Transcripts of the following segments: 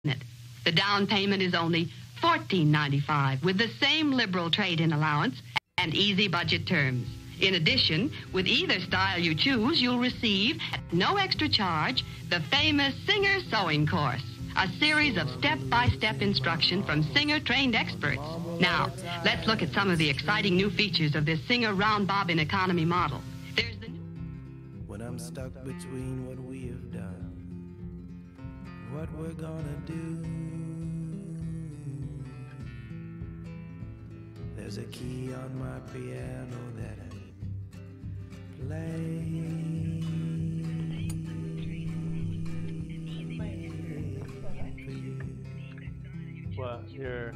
The down payment is only $14.95 with the same liberal trade-in allowance and easy budget terms. In addition, with either style you choose, you'll receive, at no extra charge, the famous Singer Sewing Course, a series of step-by-step instruction from Singer-trained experts. Now, let's look at some of the exciting new features of this Singer round bobbin economy model. There's the When I'm stuck between what we have done, what we're gonna do, there's a key on my piano that I play. Well, you're...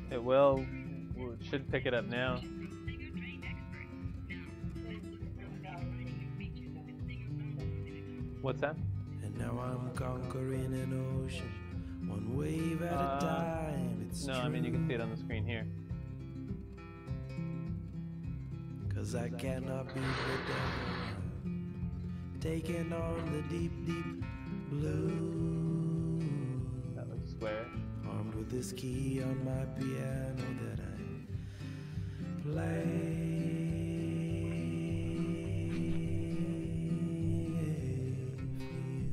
It will. It should pick it up now. What's that? And now I'm conquering an ocean, one wave at a time. It's no, I mean you can see it on the screen here. 'Cause I cannot be the devil, taking on the deep, deep blue. That looks square. Armed with this key on my piano that I play.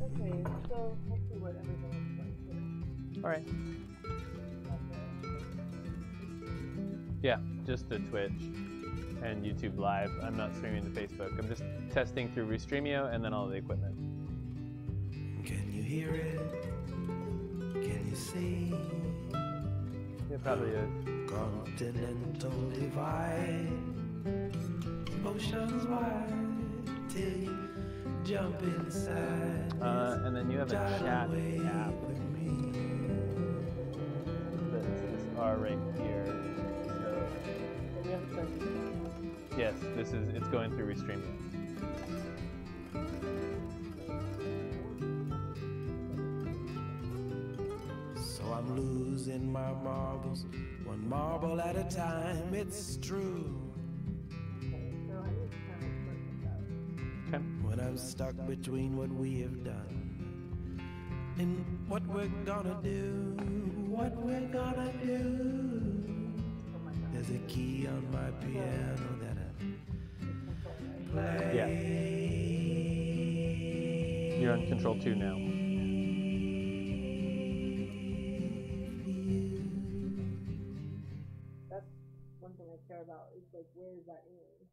Okay, so let's see what everything looks like here. All right. Yeah, just the Twitch and YouTube Live. I'm not streaming to Facebook. I'm just testing through Restreamio and then all the equipment. Can you hear it? Can you see? It probably is. Continental divide, oceans wide, till you jump inside. And then you have a chat app. This R right here. So, yes, it's going through Restreamio. So I'm losing my marbles, one marble at a time, it's true. Okay. When I'm stuck between what we have done and what we're gonna do, what we're gonna do. There's a key on my piano that I play. Yeah. You're on Control 2 now. That's one thing I care about, is like, where is that in?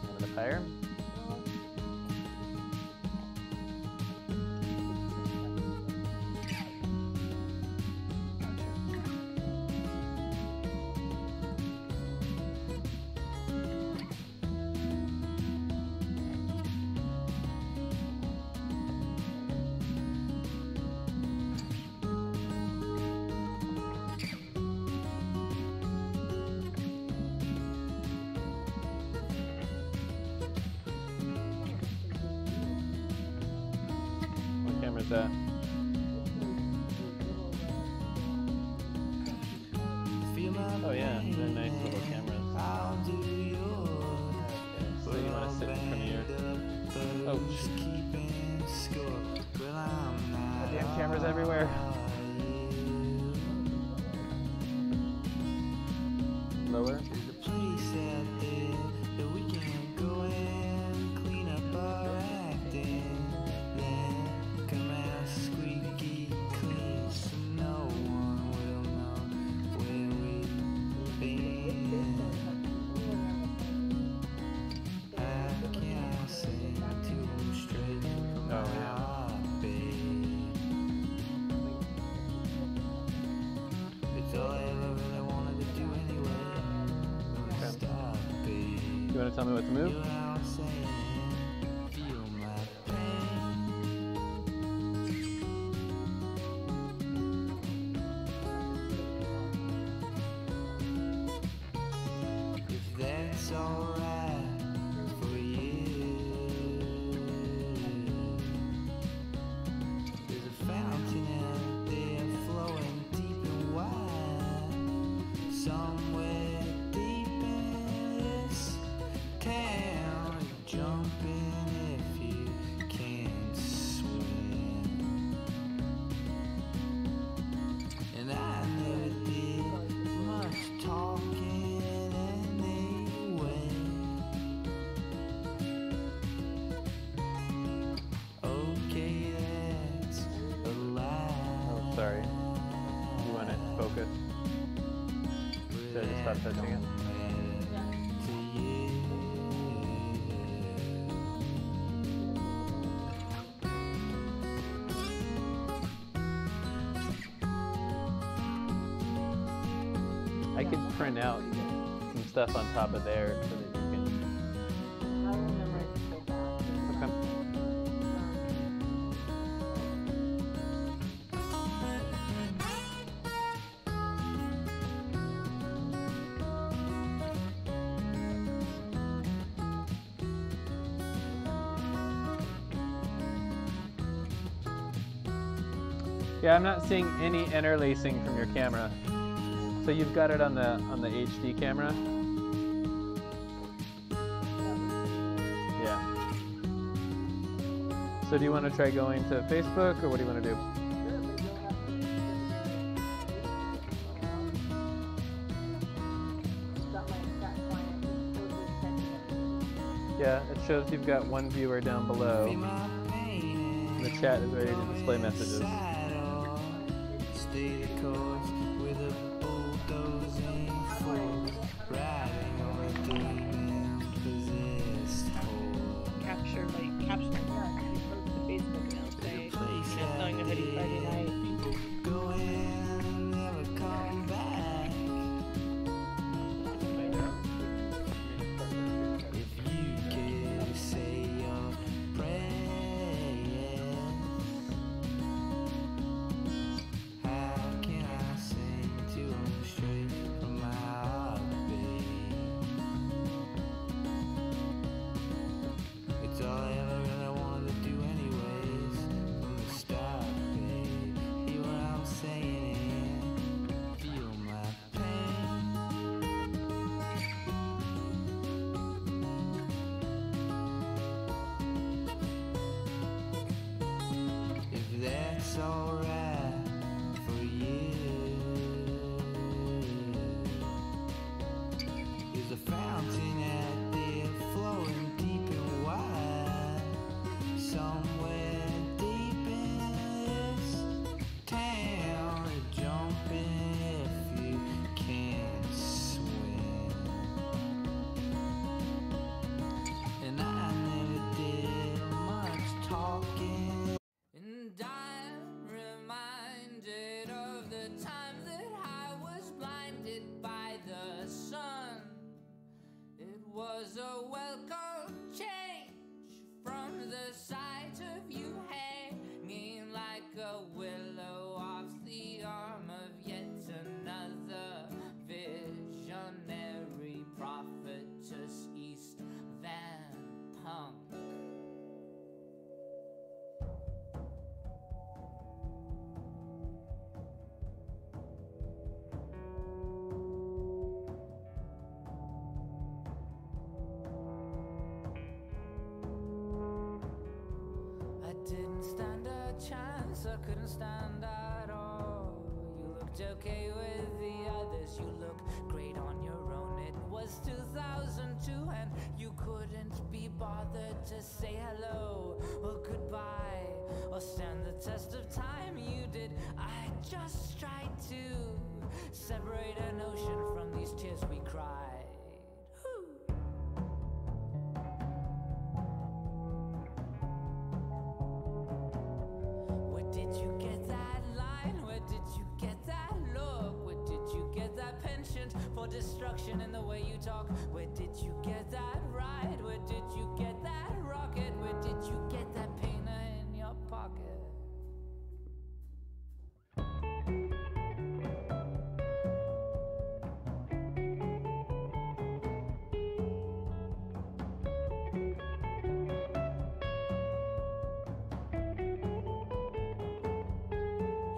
Over the fire. Camera's that? Oh yeah, they're nice little cameras. So you want to sit in front of your... Oh, goddamn cameras everywhere. Lower. You want to tell me what to move? If that's alright for you, there's a fountain out there flowing deep and wide. Should I just stop touching it? I could print out some stuff on top of there so that you can. I will memorize it so fast. Okay. Yeah, I'm not seeing any interlacing from your camera. So you've got it on the HD camera? Yeah. So do you want to try going to Facebook, or what do you want to do? Yeah, it shows you've got one viewer down below. And the chat is ready to display messages. Stay the course with a bulldozing force, riding on a demon-possessed horse. Capture, like, capture, yeah, you post to Facebook now, say, selling a hoodie Friday night. Go in, never come back. If you care to say your prayers, how can I sing to them straight from my heart, babe? It's all I ever really wanted to do anyways, from the start, babe. Hear what I'm saying, feel my pain. If that's alright for you, there's a fountain out there flowing deep and wide, somewhere deep in this town. Jump in if you can't swim. And I never did much talking. And I'm reminded of the time that I was blinded by the sun. It was a welcome change from the sight of you hanging like a willow off the arm of yet another visionary prophetess East Van Punk. I didn't stand a chance, I couldn't stand at all. You looked okay with the others, you look great on your own. It was 2002 and you couldn't be bothered to say hello or goodbye or stand the test of time. You did, I just tried to separate an ocean from these tears we cried. Whew. Where did you get that line? Where did you get that look? Where did you get that penchant for destruction in the way you talk? Where did you get that ride? Where did you get that rocket? Where did you get that painter in your pocket?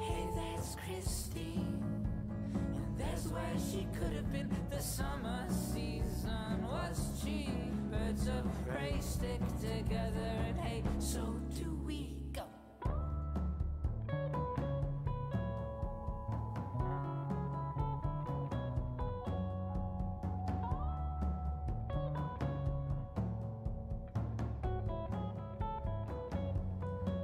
Hey, that's Christine, and that's where she could have been. The summer season was cheap. Birds of prey stick together, and hey, so do we. Go.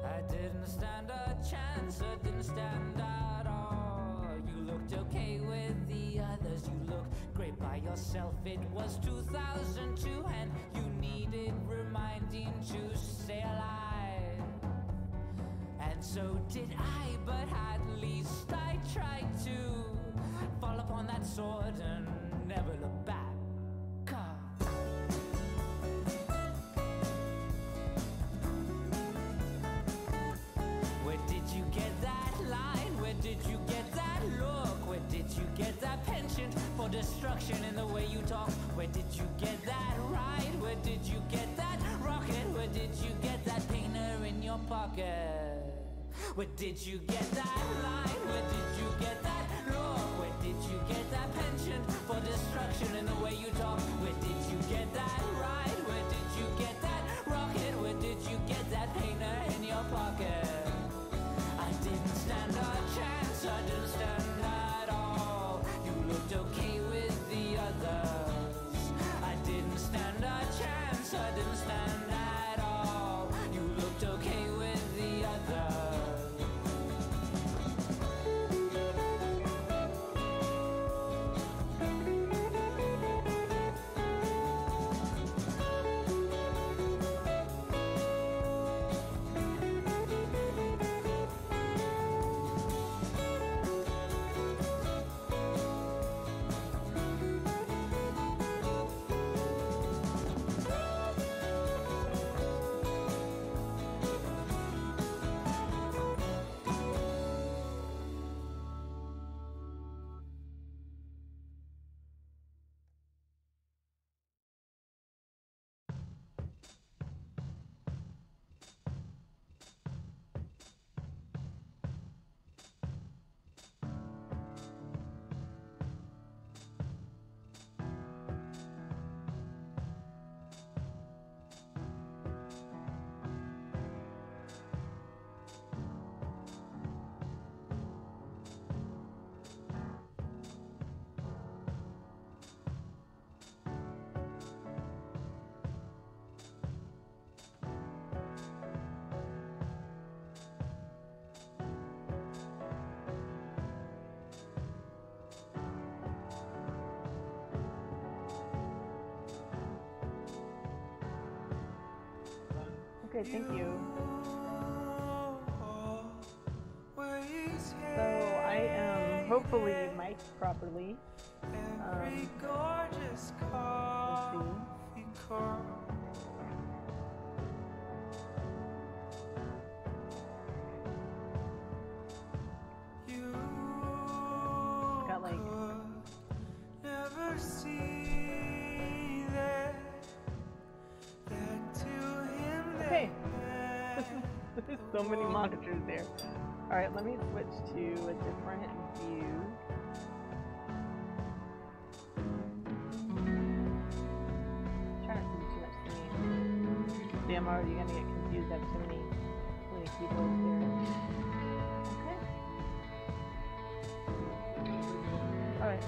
I didn't stand a chance, I didn't stand at all. You looked okay with the others, you looked yourself it was 2002 and you needed reminding to stay alive. And so did I, but at least I tried to fall upon that sword and never look back. Where did you get that line? Where did you get that look? Where did you get that penchant for destruction in the way you talk? Where did you get that ride? Where did you get that rocket? Where did you get that painter in your pocket? Where did you get that line? Where did you get that look? Where did you get that penchant for destruction in the way you talk? Where did you get that ride? Where did you get that rocket? Where did you get that painter in your pocket? I didn't stand a chance, I didn't stand at all. You looked okay with the others. I didn't stand a chance, I didn't stand at all. You looked okay with the others. Okay, thank you. So I am hopefully mic'd properly. Let's see. Got like okay. There's so many monitors there. Alright, let me switch to a different view. Try not to do too much singing. See, I'm already gonna get confused. I have too many keyboards here. Okay. Alright.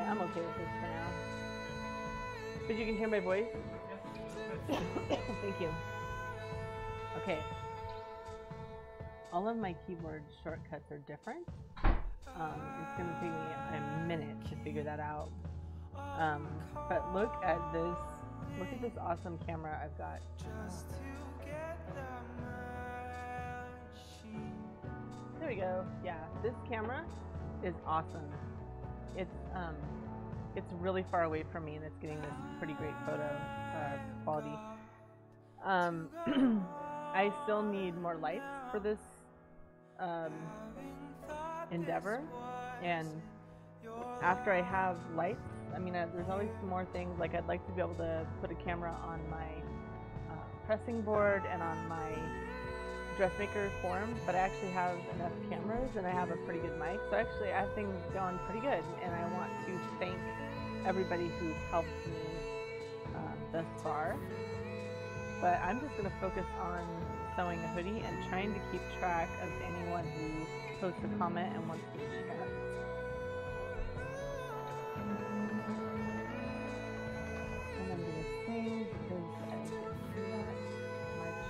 I'm okay with this for now. But you can hear my voice? Thank you. Okay. All of my keyboard shortcuts are different. It's going to take me a minute to figure that out. But look at this awesome camera I've got. There we go. Yeah, this camera is awesome. It's really far away from me and it's getting this pretty great photo quality. I still need more lights for this endeavor, and after I have lights, I mean, there's always some more things. Like, I'd like to be able to put a camera on my pressing board and on my dressmaker form, but I actually have enough cameras and I have a pretty good mic, so actually I have things going pretty good, and I want to thank everybody who's helped me thus far. But I'm just going to focus on sewing a hoodie and trying to keep track of anyone who posts a comment and wants to chat. And I'm going to sing because I didn't do that much.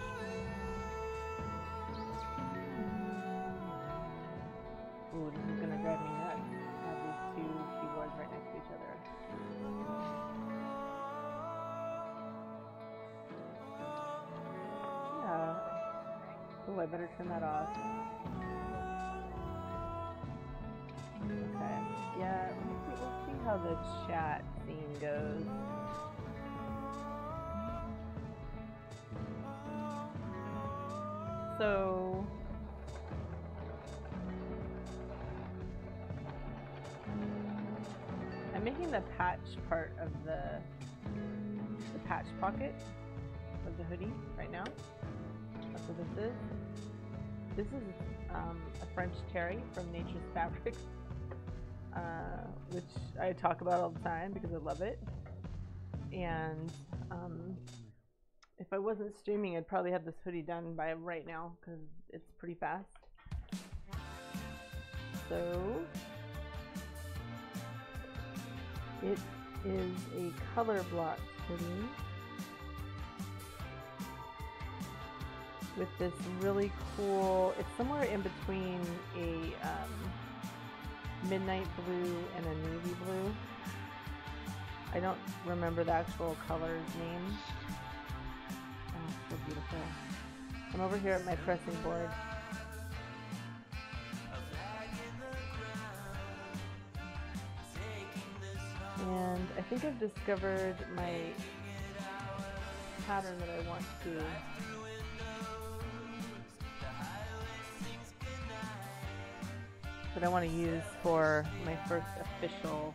Ooh, this is going to drive me nuts. I have these two keyboards right next to each other. Oh, I better turn that off. Okay. Yeah, we'll see how the chat scene goes. So I'm making the patch part of the patch pocket of the hoodie right now. That's what this is. This is a French terry from Nature's Fabrics, which I talk about all the time because I love it. And if I wasn't streaming, I'd probably have this hoodie done by right now because it's pretty fast. So it is a color block hoodie with this really cool, it's somewhere in between a midnight blue and a navy blue. I don't remember the actual color's name. Oh, so beautiful. I'm over here at my pressing board. And I think I've discovered my pattern that I want to use for my first official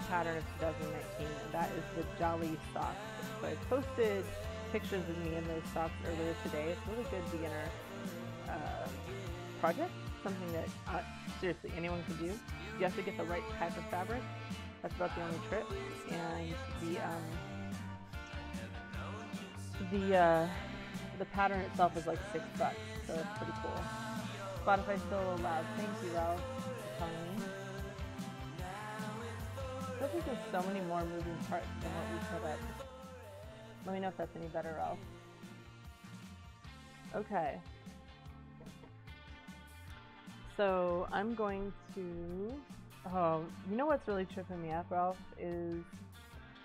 pattern of 2019, and that is the Jolly socks. So I posted pictures of me in those socks earlier today. It's a really good beginner project, something that seriously anyone can do. You have to get the right type of fabric. That's about the only trick. And the pattern itself is like $6, so it's pretty cool. Spotify still allowed. Thank you, Ralph, for telling me. I feel like there's so many more moving parts than what we put up. Let me know if that's any better, Ralph. Okay. So I'm going to... Oh, you know what's really tripping me up, Ralph, is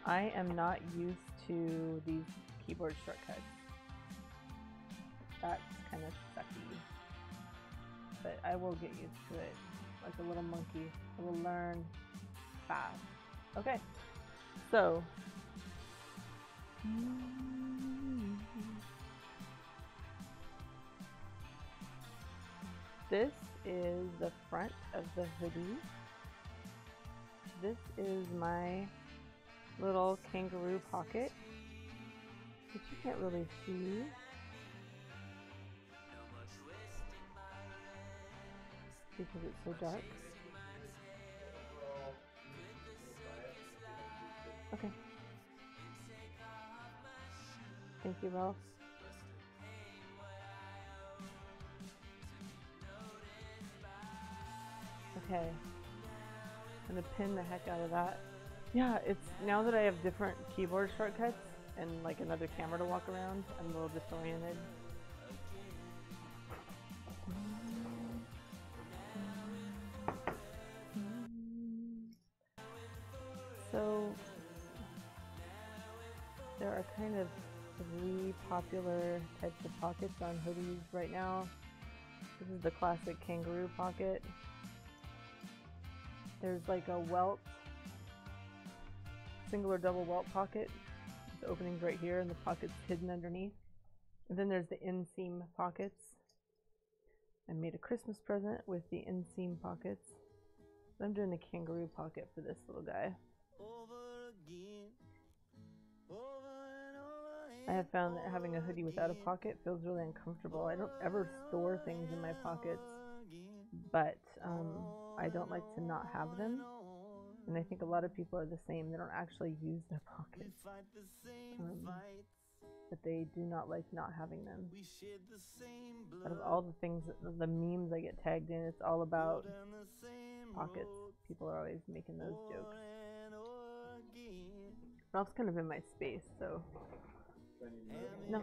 I am not used to these keyboard shortcuts. That's kind of sucky. But I will get used to it. Like a little monkey. I will learn fast. Okay. So. This is the front of the hoodie. This is my little kangaroo pocket, which you can't really see. Because it's so dark. Okay. Thank you, Ralph. Okay. I'm gonna pin the heck out of that. Yeah, it's now that I have different keyboard shortcuts and like another camera to walk around, I'm a little disoriented. So there are kind of 3 popular types of pockets on hoodies right now. This is the classic kangaroo pocket. There's like a welt, single or double welt pocket. The opening's right here and the pocket's hidden underneath. And then there's the inseam pockets. I made a Christmas present with the inseam pockets. I'm doing the kangaroo pocket for this little guy. I have found that having a hoodie without a pocket feels really uncomfortable. I don't ever store things in my pockets, but I don't like to not have them. And I think a lot of people are the same. They don't actually use their pockets. But they do not like not having them. Out of all the things, the memes I get tagged in, it's all about pockets. People are always making those jokes. Ralph's kind of in my space, so... No.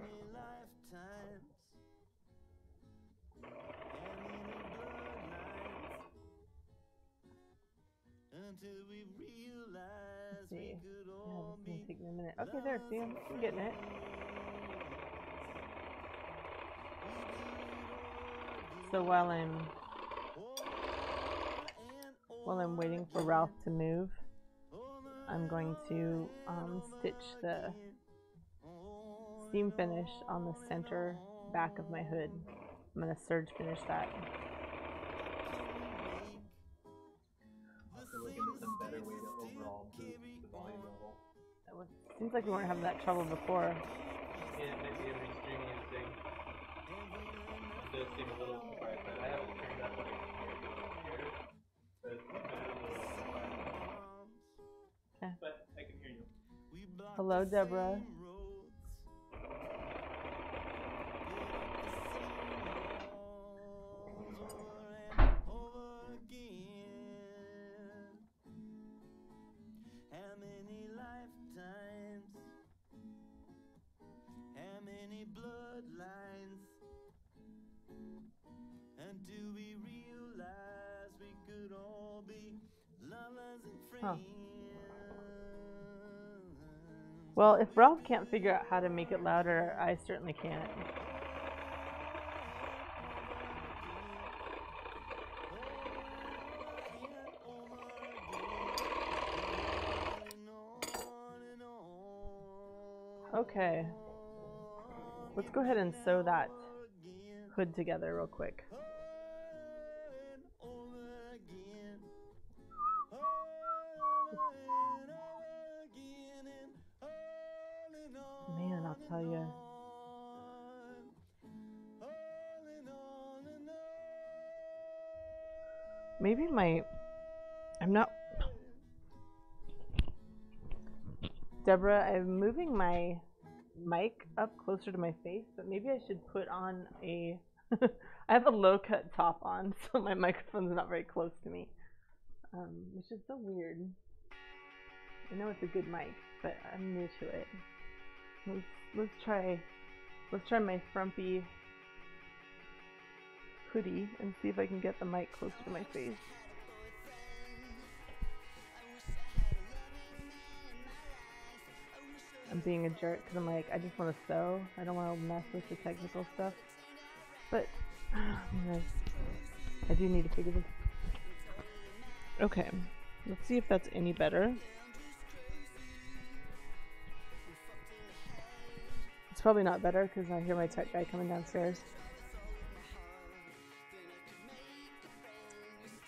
Let's see. Yeah, this is gonna take me a minute. Okay, there, see, I'm getting it. So while I'm waiting for Ralph to move, I'm going to stitch the seam finish on the center back of my hood. I'm going to serge finish that. Also looking at some better way to overall boost the volume level. Seems like we weren't having that trouble before. Yeah, it might be a restreaming thing. It does seem a little quiet, but I haven't turned that way here. But it's a little quiet. Okay. But I can hear you. Hello, Deborah. Huh. Well, if Ralph can't figure out how to make it louder, I certainly can't. Okay. Let's go ahead and sew that hood together real quick. Man, I'll tell you. Maybe I'm not... Deborah, I'm moving my mic up closer to my face, but maybe I should put on a... I have a low-cut top on, so my microphone's not very close to me. Which is so weird. I know it's a good mic, but I'm new to it. Let's try my frumpy hoodie and see if I can get the mic closer to my face. I'm being a jerk because I'm like, I just want to sew. I don't want to mess with the technical stuff. But I do need to figure this. Okay, let's see if that's any better. It's probably not better because I hear my tech guy coming downstairs.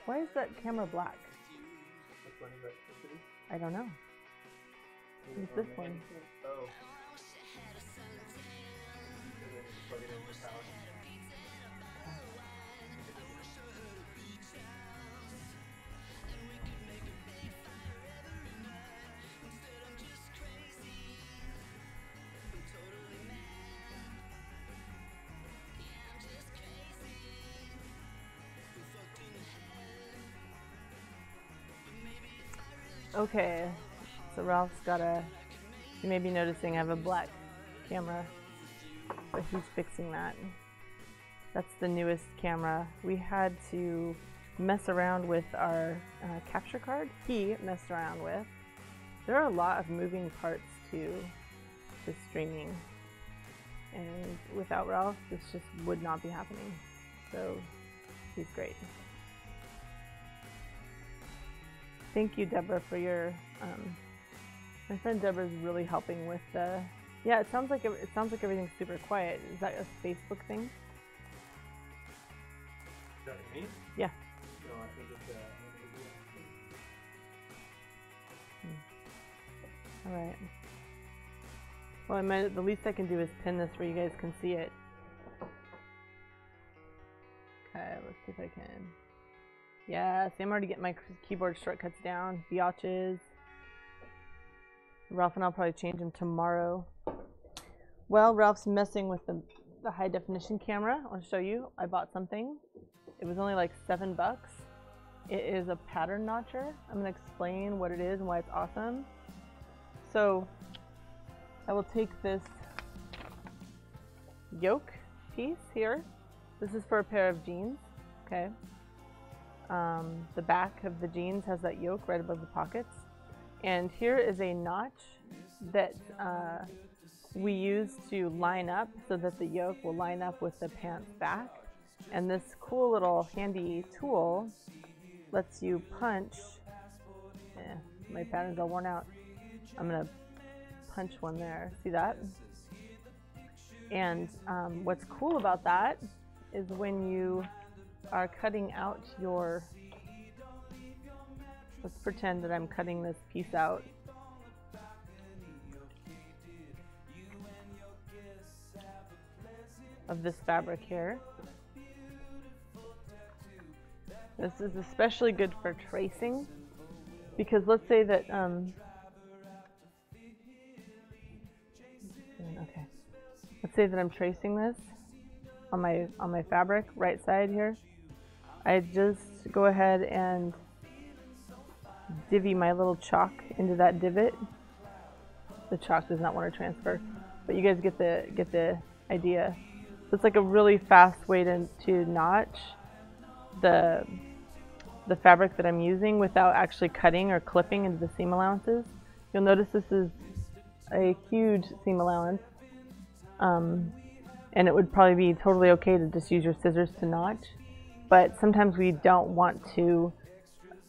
Why is that camera black? Which one is that? I don't know. It's this one. Oh. Plug it in for power. Okay, so Ralph's got you may be noticing I have a black camera, but he's fixing that. That's the newest camera. We had to mess around with our capture card. He messed around with. There are a lot of moving parts to streaming, and without Ralph, this just would not be happening. So he's great. Thank you, Deborah, for your. My friend Deborah's really helping with the. Yeah, it sounds like everything's super quiet. Is that a Facebook thing? Is that me? Yeah. No, I think it's All right. Well, the least I can do is pin this where you guys can see it. Okay, let's see if I can. Yeah, see, I'm already getting my keyboard shortcuts down. Biatches. Ralph and I'll probably change them tomorrow. Well, Ralph's messing with the high definition camera. I want to show you. I bought something. It was only like $7. It is a pattern notcher. I'm going to explain what it is and why it's awesome. So I will take this yoke piece here. This is for a pair of jeans. Okay. The back of the jeans has that yoke right above the pockets. And here is a notch that we use to line up so that the yoke will line up with the pants back. And this cool little handy tool lets you punch. My pattern's all worn out. I'm gonna punch one there. See that? And what's cool about that is when you are cutting out your, let's pretend that I'm cutting this piece out. Of this fabric here. This is especially good for tracing, because let's say that okay, let's say that I'm tracing this on my fabric, right side here. I just go ahead and divvy my little chalk into that divot. The chalk does not want to transfer, but you guys get the idea. So it's like a really fast way to notch the fabric that I'm using without actually cutting or clipping into the seam allowances. You'll notice this is a huge seam allowance, and it would probably be totally okay to just use your scissors to notch, but sometimes we don't want to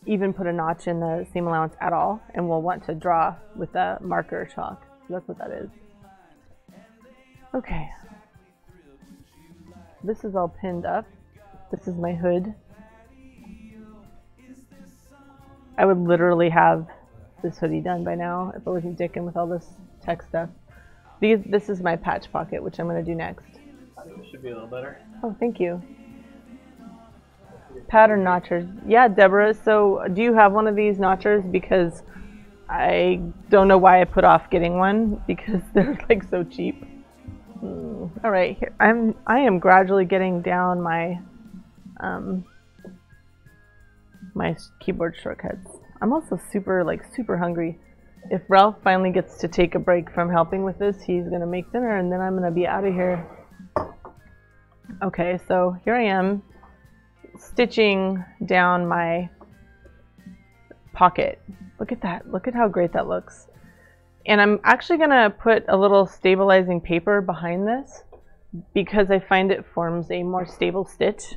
even put a notch in the seam allowance at all, and we'll want to draw with a marker or chalk. So that's what that is. Okay. This is all pinned up. This is my hood. I would literally have this hoodie done by now if I wasn't dicking with all this tech stuff. This is my patch pocket, which I'm going to do next. I think it should be a little better. Oh, thank you. Pattern notchers. Yeah, Deborah, so do you have one of these notchers? Because I don't know why I put off getting one, because they're like so cheap. All right, here I am gradually getting down my my keyboard shortcuts. I'm also super hungry. If Ralph finally gets to take a break from helping with this, he's gonna make dinner and then I'm gonna be out of here. Okay, so here I am stitching down my pocket. Look at that. Look at how great that looks. And I'm actually gonna put a little stabilizing paper behind this because I find it forms a more stable stitch.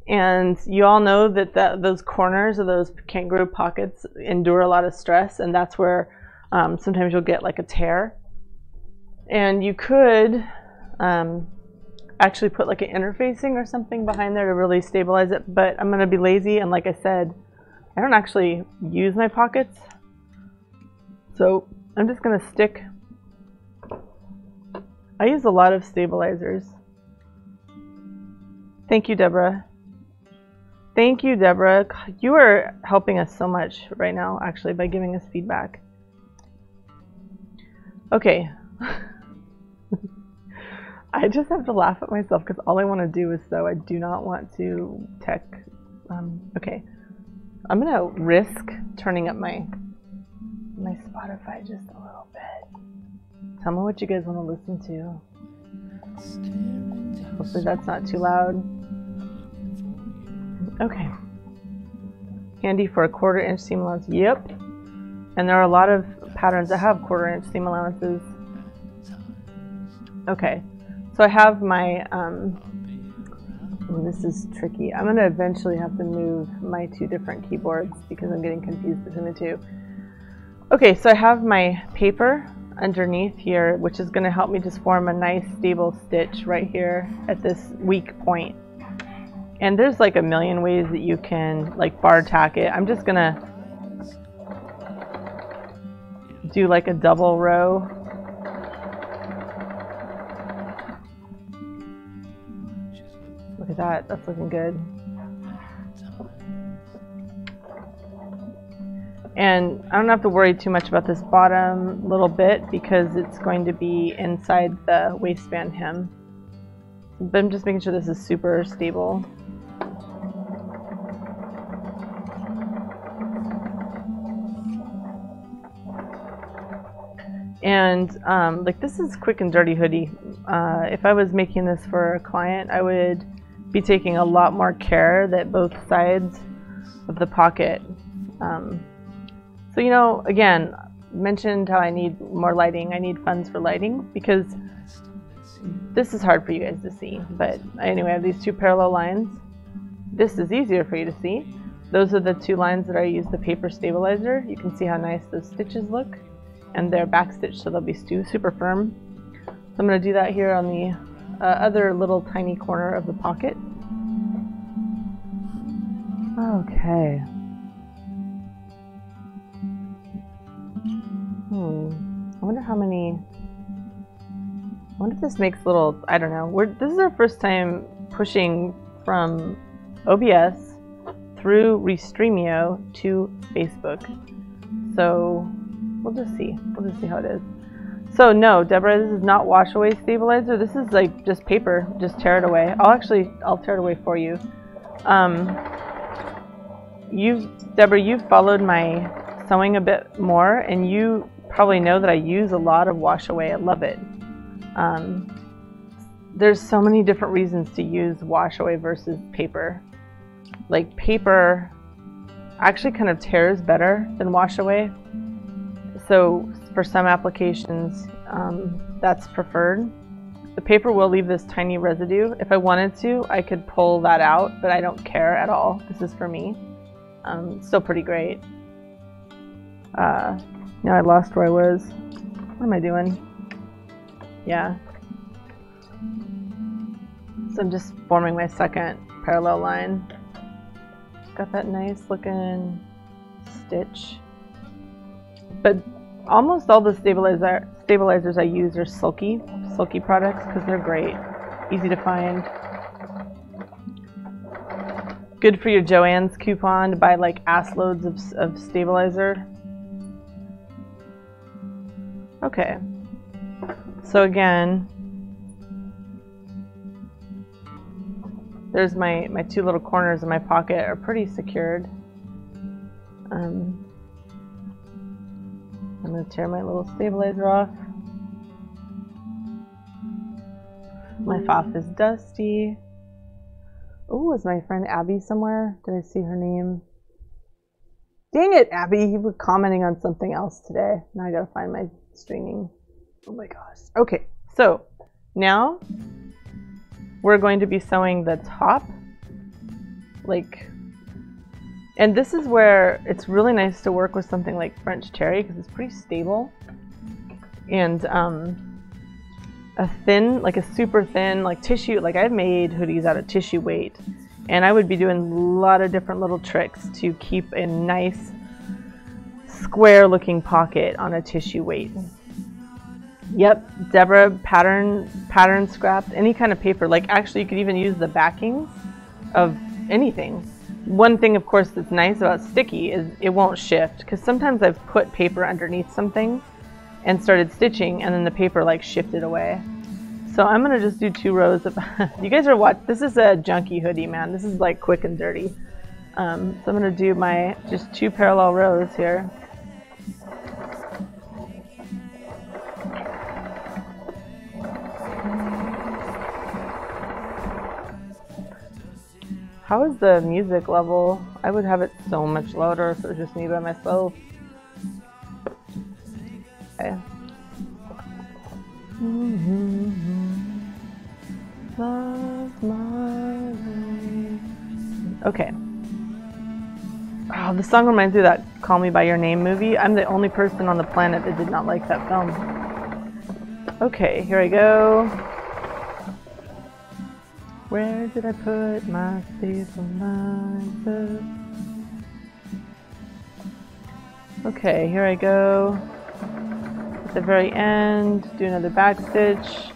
And you all know that those corners of those kangaroo pockets endure a lot of stress, and that's where sometimes you'll get like a tear. And you could actually put like an interfacing or something behind there to really stabilize it, but I'm gonna be lazy, and like I said, I don't actually use my pockets. So I'm just gonna stick. I use a lot of stabilizers. Thank you, Deborah. Thank you, Deborah. You are helping us so much right now, actually, by giving us feedback. Okay. I just have to laugh at myself because all I want to do is sew. I do not want to tech. Okay. I'm going to risk turning up my Spotify just a little bit. Tell me what you guys want to listen to. Hopefully that's not too loud. Okay. Handy for a 1/4 inch seam allowance. Yep. And there are a lot of patterns that have 1/4 inch seam allowances. Okay. So I have my, this is tricky. I'm going to eventually have to move my 2 different keyboards because I'm getting confused between the 2. Okay, so I have my paper underneath here, which is going to help me just form a nice stable stitch right here at this weak point. And there's like a million ways that you can like bar tack it. I'm just going to do like a double row. Look at that, that's looking good. And I don't have to worry too much about this bottom little bit because it's going to be inside the waistband hem. But I'm just making sure this is super stable. And like this is quick and dirty hoodie. If I was making this for a client, I would be taking a lot more care that both sides of the pocket. So you know, again, mentioned how I need more lighting. I need funds for lighting because this is hard for you guys to see. But anyway, I have these two parallel lines. This is easier for you to see. Those are the two lines that I use the paper stabilizer. You can see how nice those stitches look. And they're backstitched, so they'll be super firm. So I'm going to do that here on the other little tiny corner of the pocket. Okay. I wonder how many... I wonder if this makes little... I don't know. This is our first time pushing from OBS through Restreamio to Facebook. So... we'll just see. We'll just see how it is. So no, Deborah, this is not wash away stabilizer. This is like just paper. Just tear it away. I'll tear it away for you. Deborah, you've followed my sewing a bit more, and you probably know that I use a lot of wash away. I love it. There's so many different reasons to use wash away versus paper. Like paper actually kind of tears better than wash away. So for some applications, that's preferred. The paper will leave this tiny residue. If I wanted to, I could pull that out, but I don't care at all. This is for me. Still pretty great. Now I lost where I was. What am I doing? Yeah. So I'm just forming my second parallel line. Got that nice looking stitch. But almost all the stabilizers I use are sulky products because they're great, easy to find. Good for your Joann's coupon to buy like ass loads of stabilizer. Okay, so again, there's my two little corners of my pocket are pretty secured. I'm going to tear my little stabilizer off. My fob is dusty. Oh, is my friend Abby somewhere? Did I see her name? Dang it, Abby! You were commenting on something else today. Now I gotta find my streaming. Oh my gosh. Okay, so now we're going to be sewing the top. And this is where it's really nice to work with something like French Terry because it's pretty stable. And a thin, like a super thin, like tissue, like I've made hoodies out of tissue weight. And I would be doing a lot of different little tricks to keep a nice square looking pocket on a tissue weight. Yep, Deborah, pattern scraps, any kind of paper. Like actually you could even use the backings of anything. One thing, of course, that's nice about sticky is it won't shift, because sometimes I've put paper underneath something and started stitching, and then the paper like shifted away. So I'm gonna just do 2 rows of. You guys are watching. This is a junky hoodie, man. This is like quick and dirty. So I'm gonna do my just 2 parallel rows here. How is the music level? I would have it so much louder if it was just me by myself. Okay. Okay. Oh, the song reminds me of that Call Me By Your Name movie. I'm the only person on the planet that did not like that film. Okay, here I go. Where did I put my stabilizer? Okay, here I go. At the very end, do another back stitch.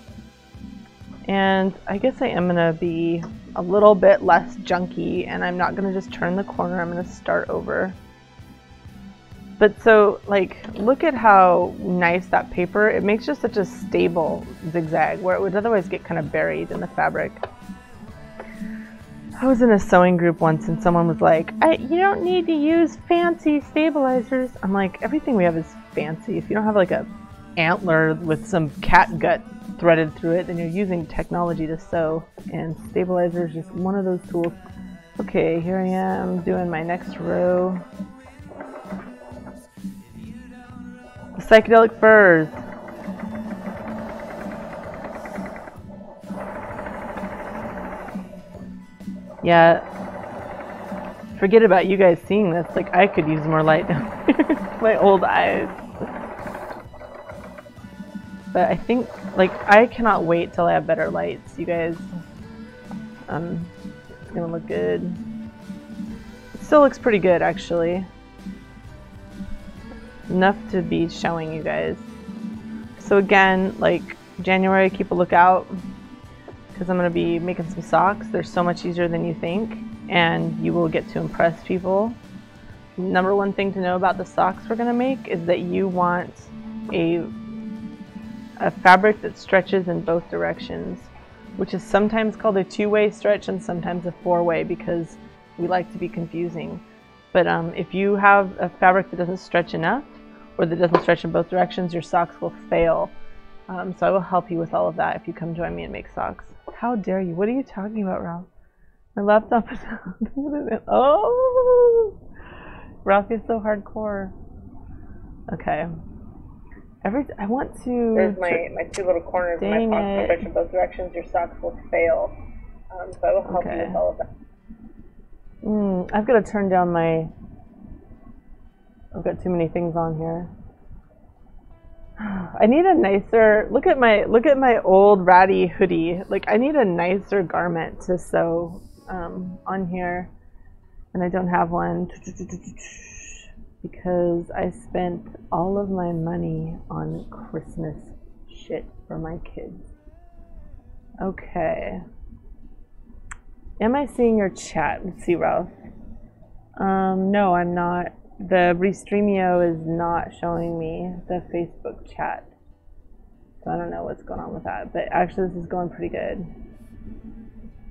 And I guess I am gonna be a little bit less junky, and I'm not gonna just turn the corner, I'm gonna start over. But so, like, look at how nice that paper, it makes just such a stable zigzag where it would otherwise get kind of buried in the fabric. I was in a sewing group once and someone was like, you don't need to use fancy stabilizers. I'm like, everything we have is fancy. If you don't have like a antler with some cat gut threaded through it, then you're using technology to sew, and stabilizer is just one of those tools. Okay, here I am doing my next row. The psychedelic furs. Yeah, forget about you guys seeing this. Like, I could use more light down here. My old eyes. But I think, like, I cannot wait till I have better lights, you guys. It's gonna look good. It still looks pretty good, actually. Enough to be showing you guys. So again, like, January, keep a lookout, because I'm going to be making some socks. They're so much easier than you think, and you will get to impress people. Number one thing to know about the socks we're going to make is that you want a fabric that stretches in both directions, which is sometimes called a two-way stretch and sometimes a four-way, because we like to be confusing. But if you have a fabric that doesn't stretch enough, or that doesn't stretch in both directions, your socks will fail. So I will help you with all of that if you come join me and make socks. How dare you? What are you talking about, Ralph? My laptop is oh! Ralph is so hardcore. Okay. I want to... There's my two little corners of my socks stretch in both directions. Your socks will fail. So I will help you with all of that. I've got to turn down my... I've got too many things on here. I need a nicer, look at my old ratty hoodie. Like, I need a nicer garment to sew on here, and I don't have one because I spent all of my money on Christmas shit for my kids. Okay. Am I seeing your chat? Let's see, Ralph. No, I'm not. The Restreamio is not showing me the Facebook chat. So I don't know what's going on with that. But actually, this is going pretty good.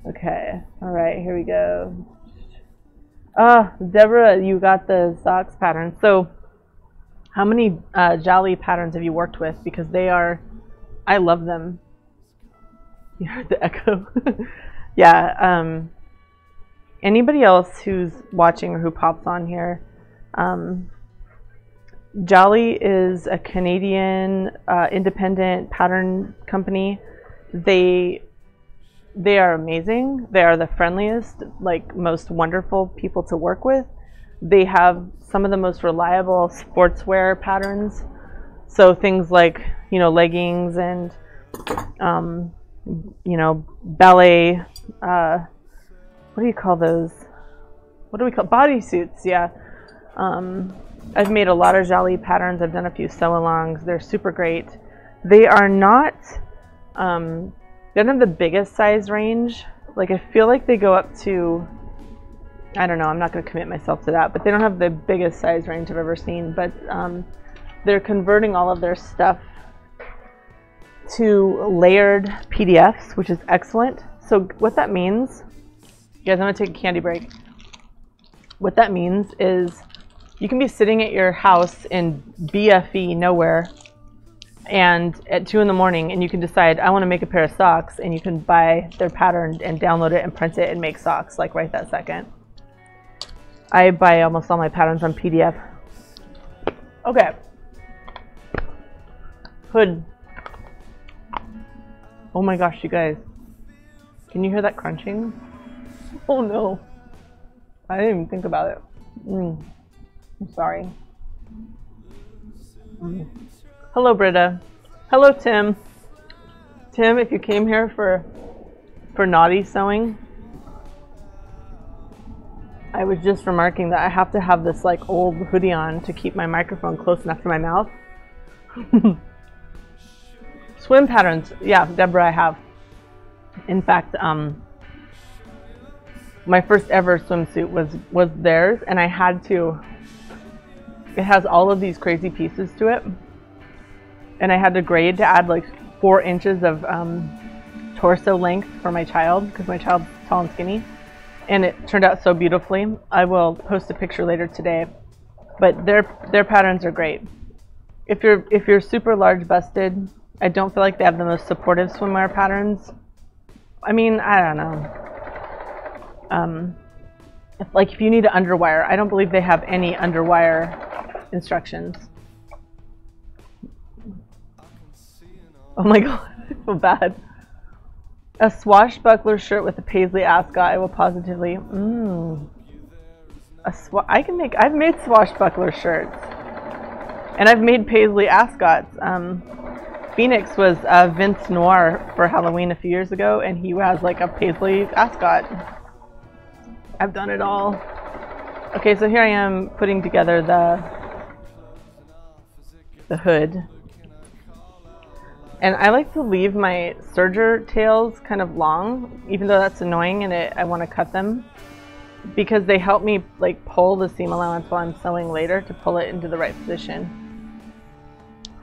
Okay. Alright, here we go. Deborah, you got the socks pattern. So, how many Jolly patterns have you worked with? Because they are... I love them. You heard the echo? Yeah. Anybody else who's watching or who pops on here... Jolly is a Canadian independent pattern company. They are amazing. They are the friendliest, like, most wonderful people to work with. They have some of the most reliable sportswear patterns. So things like, you know, leggings and, you know, ballet, what do you call those? What do we call bodysuits? Yeah. I've made a lot of Jolly patterns. I've done a few sew-alongs. They're super great. They are not, they don't have the biggest size range. Like, I feel like they go up to, I don't know, I'm not going to commit myself to that, but they don't have the biggest size range I've ever seen. But they're converting all of their stuff to layered PDFs, which is excellent. So what that means, guys, I'm going to take a candy break. What that means is you can be sitting at your house in BFE nowhere, and at 2 in the morning, and you can decide, I want to make a pair of socks, and you can buy their pattern and download it and print it and make socks, like, right that second. I buy almost all my patterns on PDF. Okay. Hood. Oh my gosh, you guys. Can you hear that crunching? Oh no. I didn't even think about it. I'm sorry. Hello, Britta. Hello, Tim. Tim, if you came here for naughty sewing, I was just remarking that I have to have this, like, old hoodie on to keep my microphone close enough to my mouth. Swim patterns. Yeah, Deborah, I have. In fact, my first ever swimsuit was theirs, and I had to it has all of these crazy pieces to it. And I had to grade to add like 4 inches of torso length for my child, because my child's tall and skinny. And it turned out so beautifully. I will post a picture later today. But their patterns are great. If you're super large busted, I don't feel like they have the most supportive swimwear patterns. I mean, I don't know. If you need to underwire, I don't believe they have any underwire instructions. Oh my god, I feel bad. A swashbuckler shirt with a paisley ascot. I will positively. I've made swashbuckler shirts, and I've made paisley ascots. Phoenix was Vince Noir for Halloween a few years ago, and he has like a paisley ascot. I've done it all. Okay, so here I am putting together the hood. And I like to leave my serger tails kind of long, even though that's annoying and I want to cut them, because they help me like pull the seam allowance while I'm sewing later to pull it into the right position.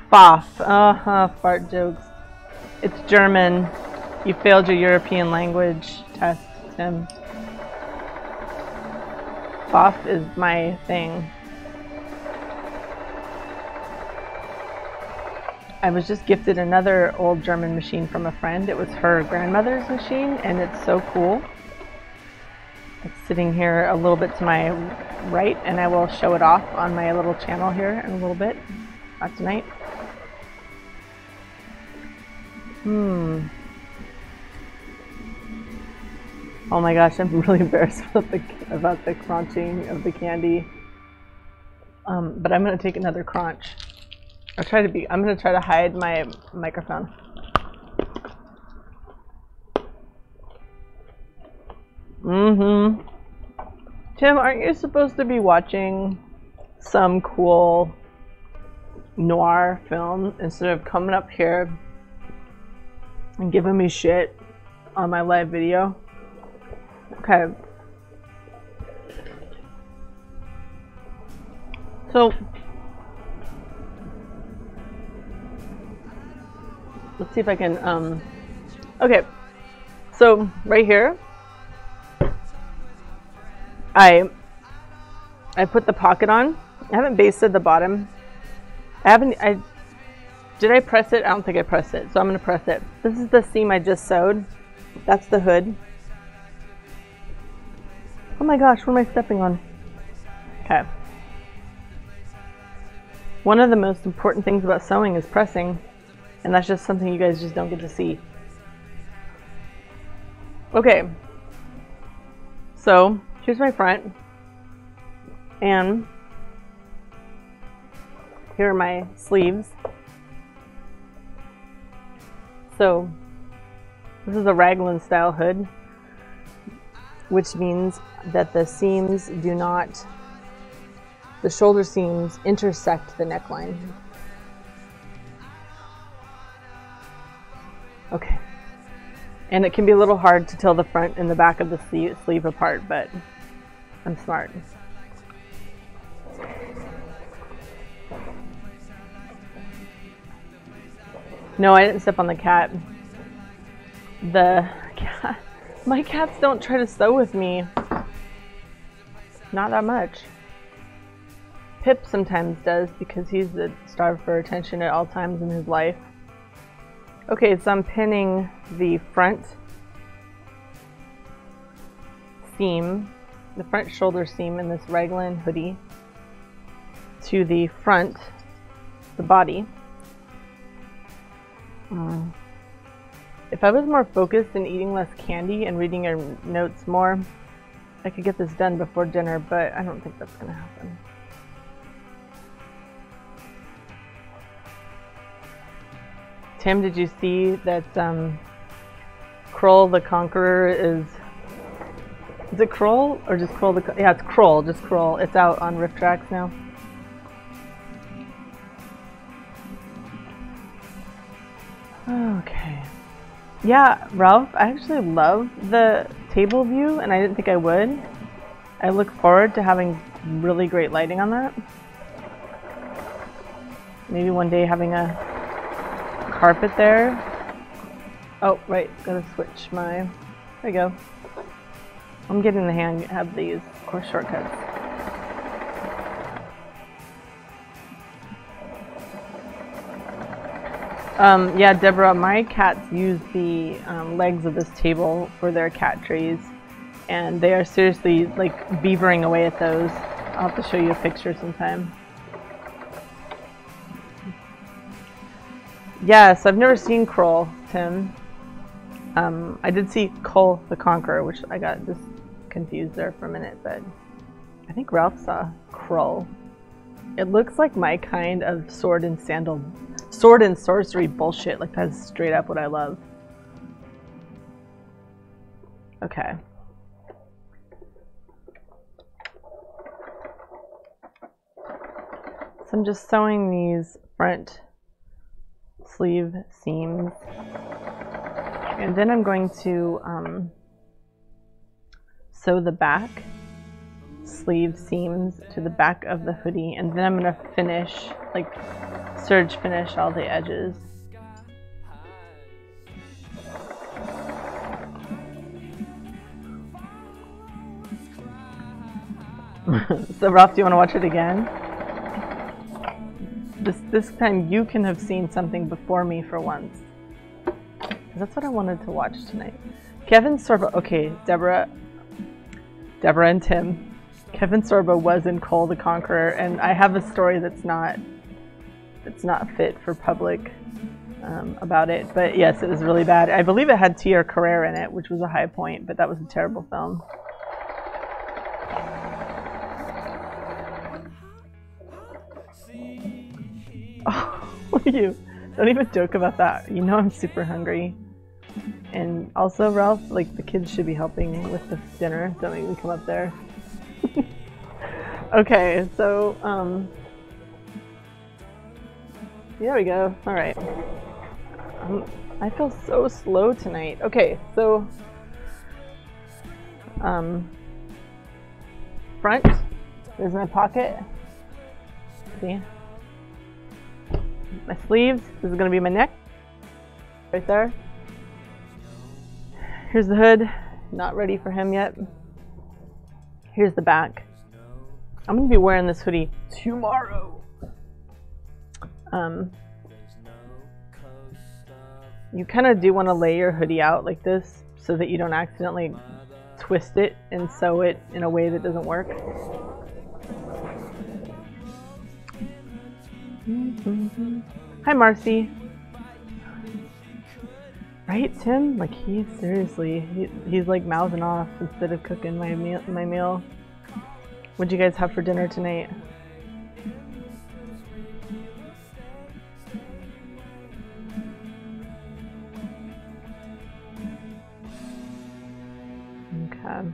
Foff. Fart jokes. It's German. You failed your European language test, Tim. Foff is my thing. I was just gifted another old German machine from a friend. It was her grandmother's machine, and it's so cool. It's sitting here a little bit to my right, and I will show it off on my little channel here in a little bit. Not tonight. Oh my gosh, I'm really embarrassed about the crunching of the candy. But I'm gonna take another crunch. I'm gonna try to hide my microphone. Tim, aren't you supposed to be watching some cool noir film instead of coming up here and giving me shit on my live video? Okay. So let's see if I can okay. So right here I put the pocket on. I haven't basted the bottom. Did I press it? I don't think I pressed it, so I'm gonna press it. This is the seam I just sewed. That's the hood. Oh my gosh, what am I stepping on? Okay. One of the most important things about sewing is pressing, and that's just something you guys just don't get to see. Okay. So, here's my front. And here are my sleeves. So, this is a raglan style hood, which means that the seams do not, the shoulder seams intersect the neckline. Okay. And it can be a little hard to tell the front and the back of the sleeve apart, but I'm smart. No, I didn't step on the cat. My cats don't try to sew with me. Not that much. Pip sometimes does because he's starved for attention at all times in his life. Okay, so I'm pinning the front seam, the front shoulder seam in this raglan hoodie to the front, the body. If I was more focused and eating less candy and reading your notes more, I could get this done before dinner, but I don't think that's gonna happen. Tim, did you see that Krull the Conqueror is it Krull or just Krull the, yeah, it's Krull, just Krull. It's out on Rift Tracks now. Okay. Yeah, Ralph, I actually love the table view, and I didn't think I would. I look forward to having really great lighting on that. Maybe one day having a carpet there. Oh, right, gotta switch my, there we go. I'm getting the hang of these course shortcuts. Yeah, Deborah, my cats use the legs of this table for their cat trays, and they are seriously like beavering away at those. I'll have to show you a picture sometime. Yes, I've never seen Kroll, Tim. I did see Kull the Conqueror, which I got just confused there for a minute, but I think Ralph saw Kroll. It looks like my kind of sword and sorcery bullshit. Like, that's straight up what I love. Okay. So I'm just sewing these front sleeve seams, and then I'm going to sew the back sleeve seams to the back of the hoodie, and then I'm going to finish, like serge finish all the edges. So Ralph, do you want to watch it again? This time you can have seen something before me for once. That's what I wanted to watch tonight. Kevin Sorbo, okay, Deborah and Tim. Kevin Sorbo was in Kull the Conqueror, and I have a story that's not fit for public about it. But yes, it was really bad. I believe it had Tia Carrere in it, which was a high point, but that was a terrible film. Oh, look at you. Don't even joke about that. You know I'm super hungry. And also, Ralph, like, the kids should be helping with the dinner. Don't make me come up there. Okay, so, there we go. Alright. I feel so slow tonight. Okay, so, front. There's my pocket. See? My sleeves. This is going to be my neck. Right there. Here's the hood. Not ready for him yet. Here's the back. I'm going to be wearing this hoodie tomorrow. You kind of do want to lay your hoodie out like this so that you don't accidentally twist it and sew it in a way that doesn't work. Hi, Marcy. Right, Tim? Like, he's seriously, he's like mouthing off instead of cooking my meal. What'd you guys have for dinner tonight? Okay.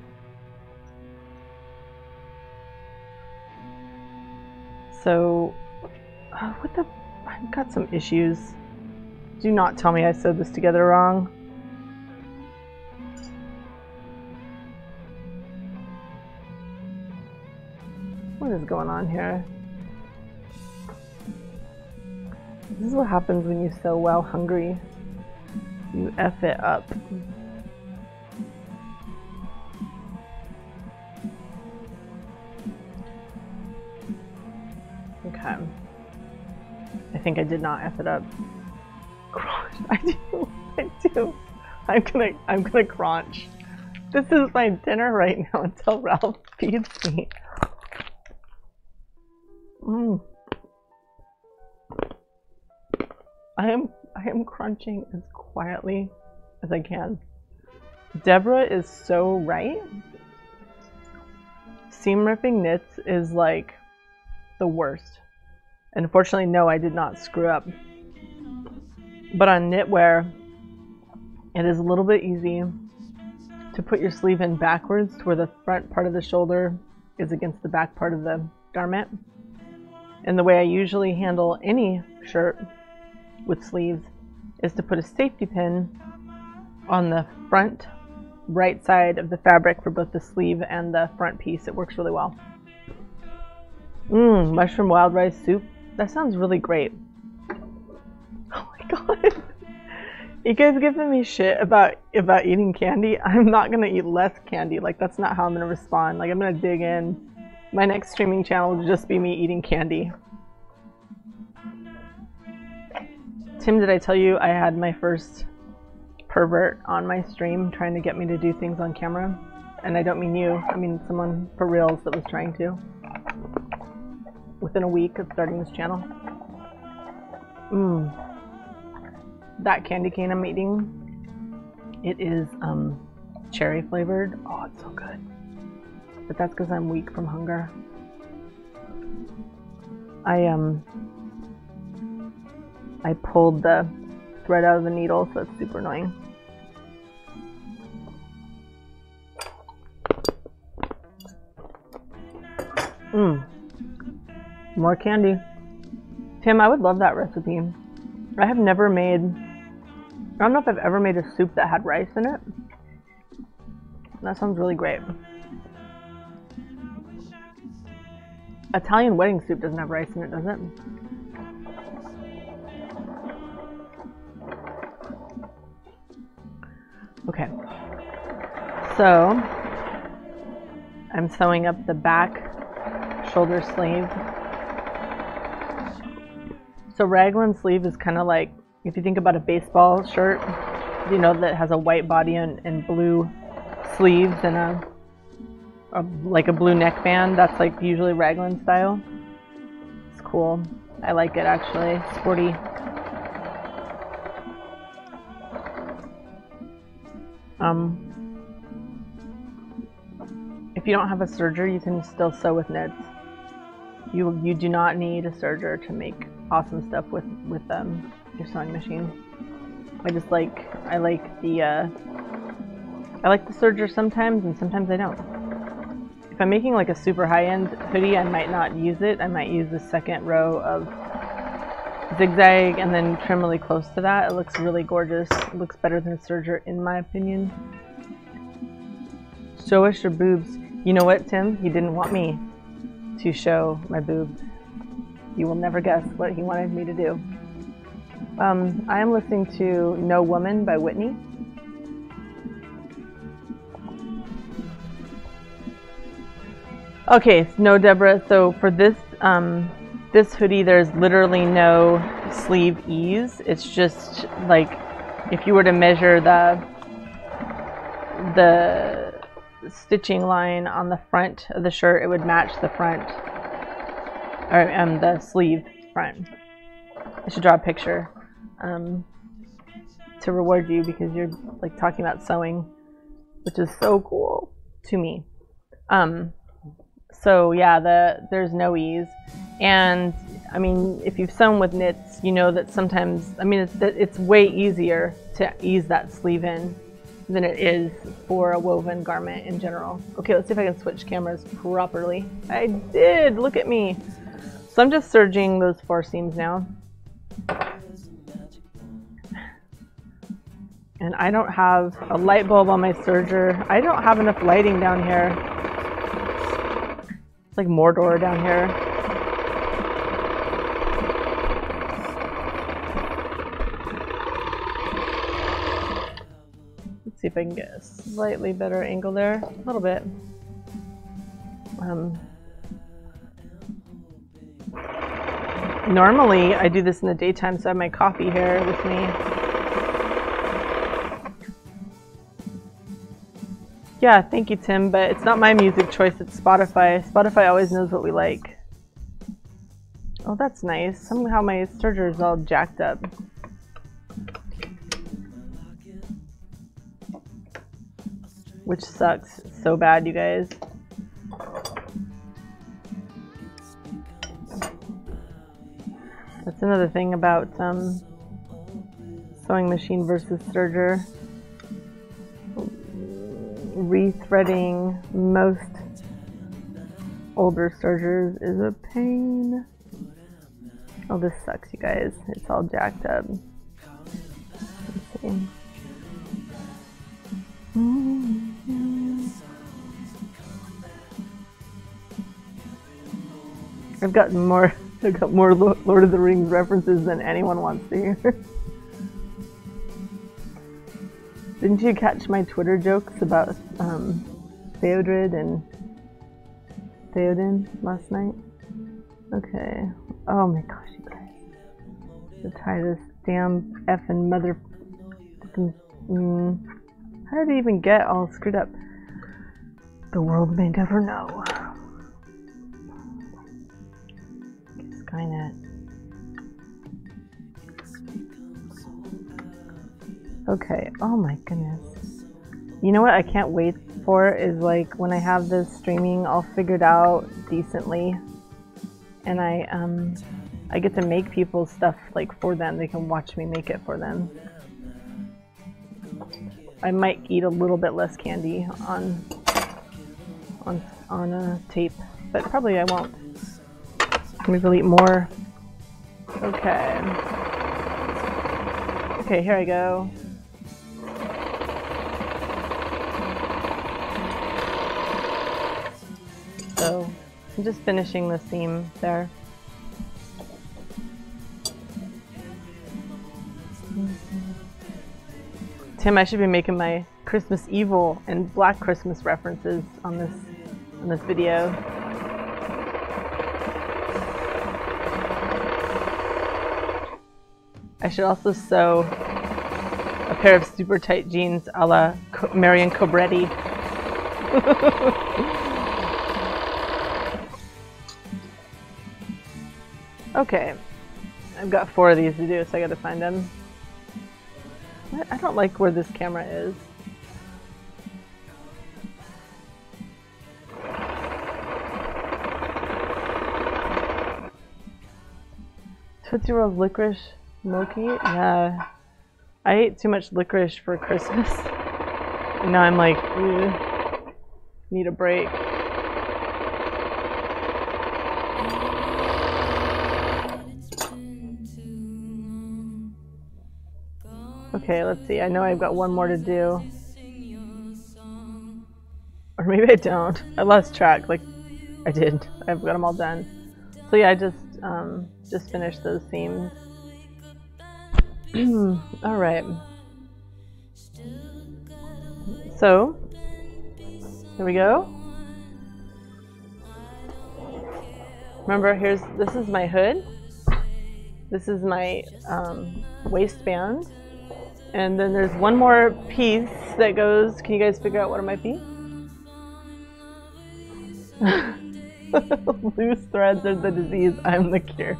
So, what the? I've got some issues. Do not tell me I sewed this together wrong. What is going on here? This is what happens when you sew while hungry. You F it up. Okay. I think I did not F it up. Crunch. I do. I'm gonna crunch. This is my dinner right now until Ralph feeds me. I am crunching as quietly as I can. Deborah is so right. Seam ripping knits is like the worst. And unfortunately, no, I did not screw up. But on knitwear, it is a little bit easy to put your sleeve in backwards to where the front part of the shoulder is against the back part of the garment. And the way I usually handle any shirt with sleeves is to put a safety pin on the front right side of the fabric for both the sleeve and the front piece. It works really well. Mushroom wild rice soup. That sounds really great. god. You guys giving me shit about eating candy? I'm not gonna eat less candy. Like, that's not how I'm gonna respond. Like, I'm gonna dig in. My next streaming channel will just be me eating candy. Tim, did I tell you I had my first pervert on my stream trying to get me to do things on camera? And I don't mean you, I mean someone for reals that was trying to. Within a week of starting this channel. That candy cane I'm eating, it is cherry flavored. Oh, it's so good. But that's because I'm weak from hunger. I pulled the thread out of the needle, so it's super annoying. More candy. Tim, I would love that recipe. I have never made... I don't know if I've ever made a soup that had rice in it. That sounds really great. Italian wedding soup doesn't have rice in it, does it? Okay. So, I'm sewing up the back shoulder sleeve. So raglan sleeve is kind of like, if you think about a baseball shirt, you know, that has a white body and blue sleeves and like a blue neckband. That's like usually raglan style. It's cool. I like it actually. Sporty. If you don't have a serger, you can still sew with knits. You do not need a serger to make awesome stuff with your sewing machine. I like the serger sometimes, and sometimes I don't. If I'm making like a super high-end hoodie, I might not use it. I might use the second row of zigzag and then trim really close to that. It looks really gorgeous. It looks better than a serger in my opinion. Show us your boobs. You know what, Tim? He didn't want me to show my boobs. You will never guess what he wanted me to do. I am listening to No Woman by Whitney. Okay, no, Deborah. So for this this hoodie, there's literally no sleeve ease. It's just like if you were to measure the stitching line on the front of the shirt, it would match the front, or the sleeve front. I should draw a picture to reward you because you're like talking about sewing, which is so cool to me. So yeah, there's no ease, and I mean, if you've sewn with knits, you know that sometimes, I mean, it's way easier to ease that sleeve in than it is for a woven garment in general. Okay, let's see if I can switch cameras properly. I did, look at me. So I'm just serging those 4 seams now. And I don't have a light bulb on my serger. I don't have enough lighting down here. It's like Mordor down here. Let's see if I can get a slightly better angle there. A little bit. Normally I do this in the daytime, so I have my coffee here with me. Yeah, thank you, Tim, but it's not my music choice, it's Spotify. Spotify always knows what we like. Oh, that's nice. Somehow my serger is all jacked up. Which sucks so bad, you guys. That's another thing about sewing machine versus serger. Rethreading most older sergers is a pain. Oh, this sucks, you guys. It's all jacked up. Let's see. I've got more Lord of the Rings references than anyone wants to hear. Didn't you catch my Twitter jokes about Theodred and Theoden last night? Okay. Oh my gosh, you guys. To try this damn effing mother. How did it even get all screwed up? The world may never know. Skynet. Okay, oh my goodness. You know what I can't wait for is like when I have this streaming all figured out decently and I get to make people stuff like for them. They can watch me make it for them. I might eat a little bit less candy on tape, but probably I won't. Maybe I'll eat more. Okay. Okay, here I go. So, I'm just finishing the seam there. Tim, I should be making my Christmas Evil and Black Christmas references on this video. I should also sew a pair of super tight jeans a la Marion Cobretti. Okay, I've got 4 of these to do, so I gotta find them. I don't like where this camera is. Tootsie Rolls licorice mochi? Yeah. I ate too much licorice for Christmas. And now I'm like, ugh, need a break. Okay, let's see. I know I've got one more to do. Or maybe I don't. I lost track. Like, I did. I've got them all done. So yeah, I just finished those seams. Alright. So, here we go. Remember, this is my hood. This is my waistband. And then there's one more piece that goes, can you guys figure out what it might be? Loose threads are the disease, I'm the cure.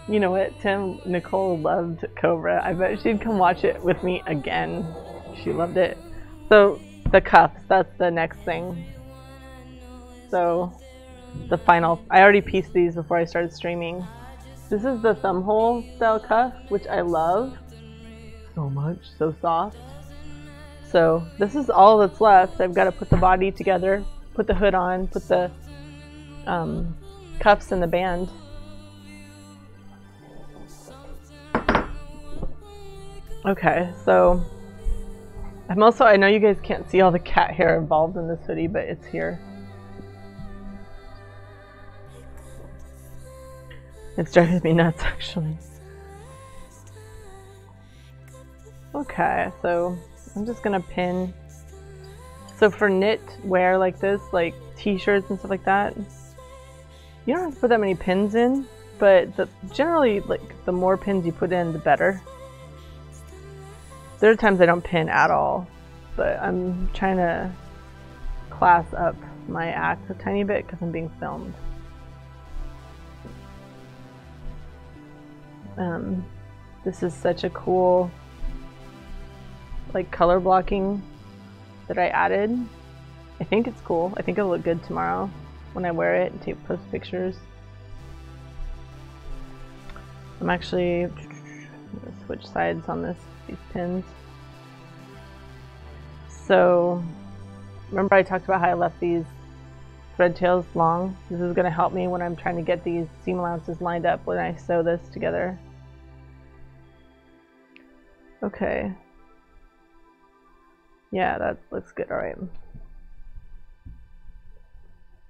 You know what, Tim, Nicole loved Cobra. I bet she'd come watch it with me again. She loved it. So, the cuffs, that's the next thing. So, the final, I already pieced these before I started streaming. This is the thumb hole style cuff, which I love so much, so soft. So this is all that's left. I've got to put the body together, put the hood on, put the cuffs in the band. Okay, so I know you guys can't see all the cat hair involved in this hoodie, but it's here. It's driving me nuts, actually. Okay, so I'm just gonna pin. So for knit wear like this, like t-shirts and stuff like that, you don't have to put that many pins in, but generally, like, the more pins you put in, the better. There are times I don't pin at all, but I'm trying to class up my act a tiny bit because I'm being filmed. This is such a cool, like, color blocking that I added. I think it's cool. I think it'll look good tomorrow when I wear it and post pictures. I'm actually gonna switch sides on these pins. So remember I talked about how I left these thread tails long? This is going to help me when I'm trying to get these seam allowances lined up when I sew this together. Okay. Yeah, that looks good. Alright.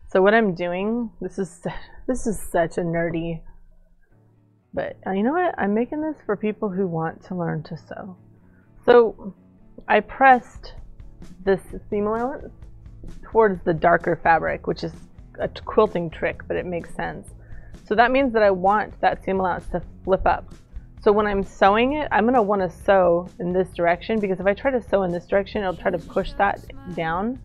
So what I'm doing, this is such a nerdy, but you know what? I'm making this for people who want to learn to sew. So I pressed this seam allowance towards the darker fabric, which is a quilting trick, but it makes sense. So that means that I want that seam allowance to flip up. So when I'm sewing it, I'm going to want to sew in this direction, because if I try to sew in this direction, it'll try to push that down.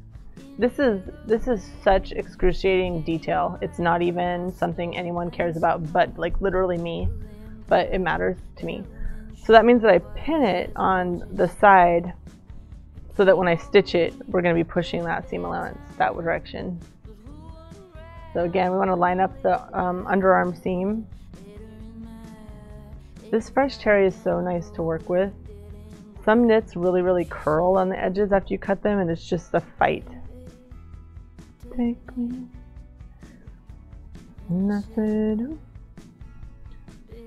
This is such excruciating detail. It's not even something anyone cares about, but like literally me, but it matters to me. So that means that I pin it on the side so that when I stitch it, we're going to be pushing that seam allowance that direction. So again, we want to line up the underarm seam. This fresh terry is so nice to work with. Some knits really curl on the edges after you cut them, and it's just a fight. Take me, nothing,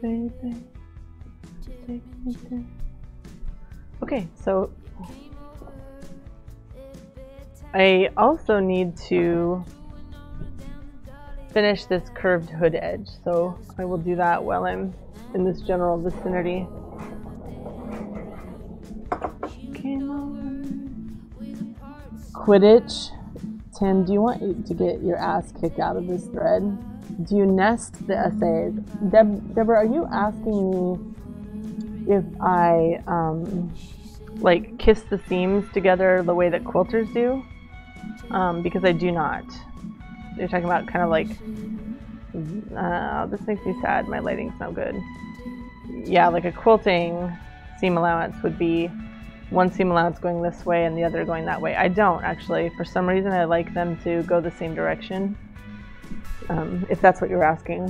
baby, take me there. Okay, so I also need to finish this curved hood edge, so I will do that while I'm in this general vicinity. Quidditch. Tim, do you want to get your ass kicked out of this thread? Do you nest the essays? Deborah, are you asking me if I like kiss the seams together the way that quilters do? Because I do not. You're talking about kind of like, this makes me sad, my lighting's no good. Yeah, like a quilting seam allowance would be one seam allowance going this way and the other going that way. I don't actually. For some reason I like them to go the same direction, if that's what you're asking.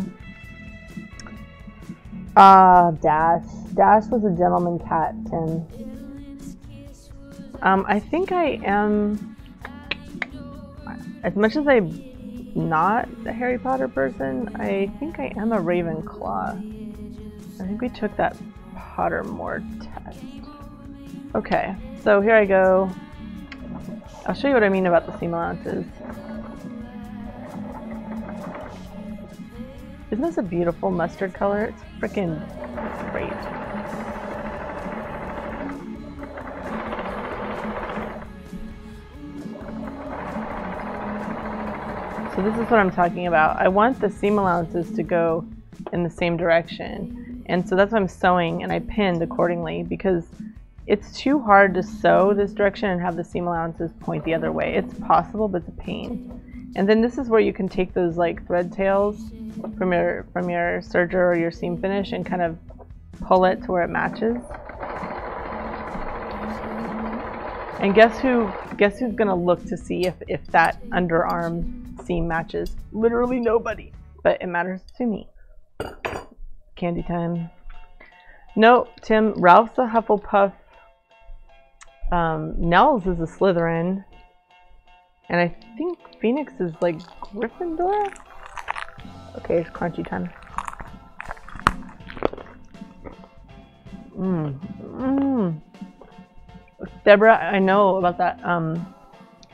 Dash. Dash was a gentleman cat, Tim. I think I am, as much as I'm not a Harry Potter person, I think I am a Ravenclaw. I think we took that Pottermore test. Okay, so here I go. I'll show you what I mean about the seam allowances. Isn't this a beautiful mustard color? It's freaking great. So this is what I'm talking about. I want the seam allowances to go in the same direction. And so that's why I'm sewing, and I pinned accordingly, because it's too hard to sew this direction and have the seam allowances point the other way. It's possible, but it's a pain. And then this is where you can take those like thread tails from your serger or your seam finish and kind of pull it to where it matches. And guess who's gonna look to see if that underarm seam matches? Literally nobody, but it matters to me. Candy time. No, Tim, Ralph's a Hufflepuff. Nels is a Slytherin, and I think Phoenix is like Gryffindor. Okay, it's crunchy time. Deborah, I know about that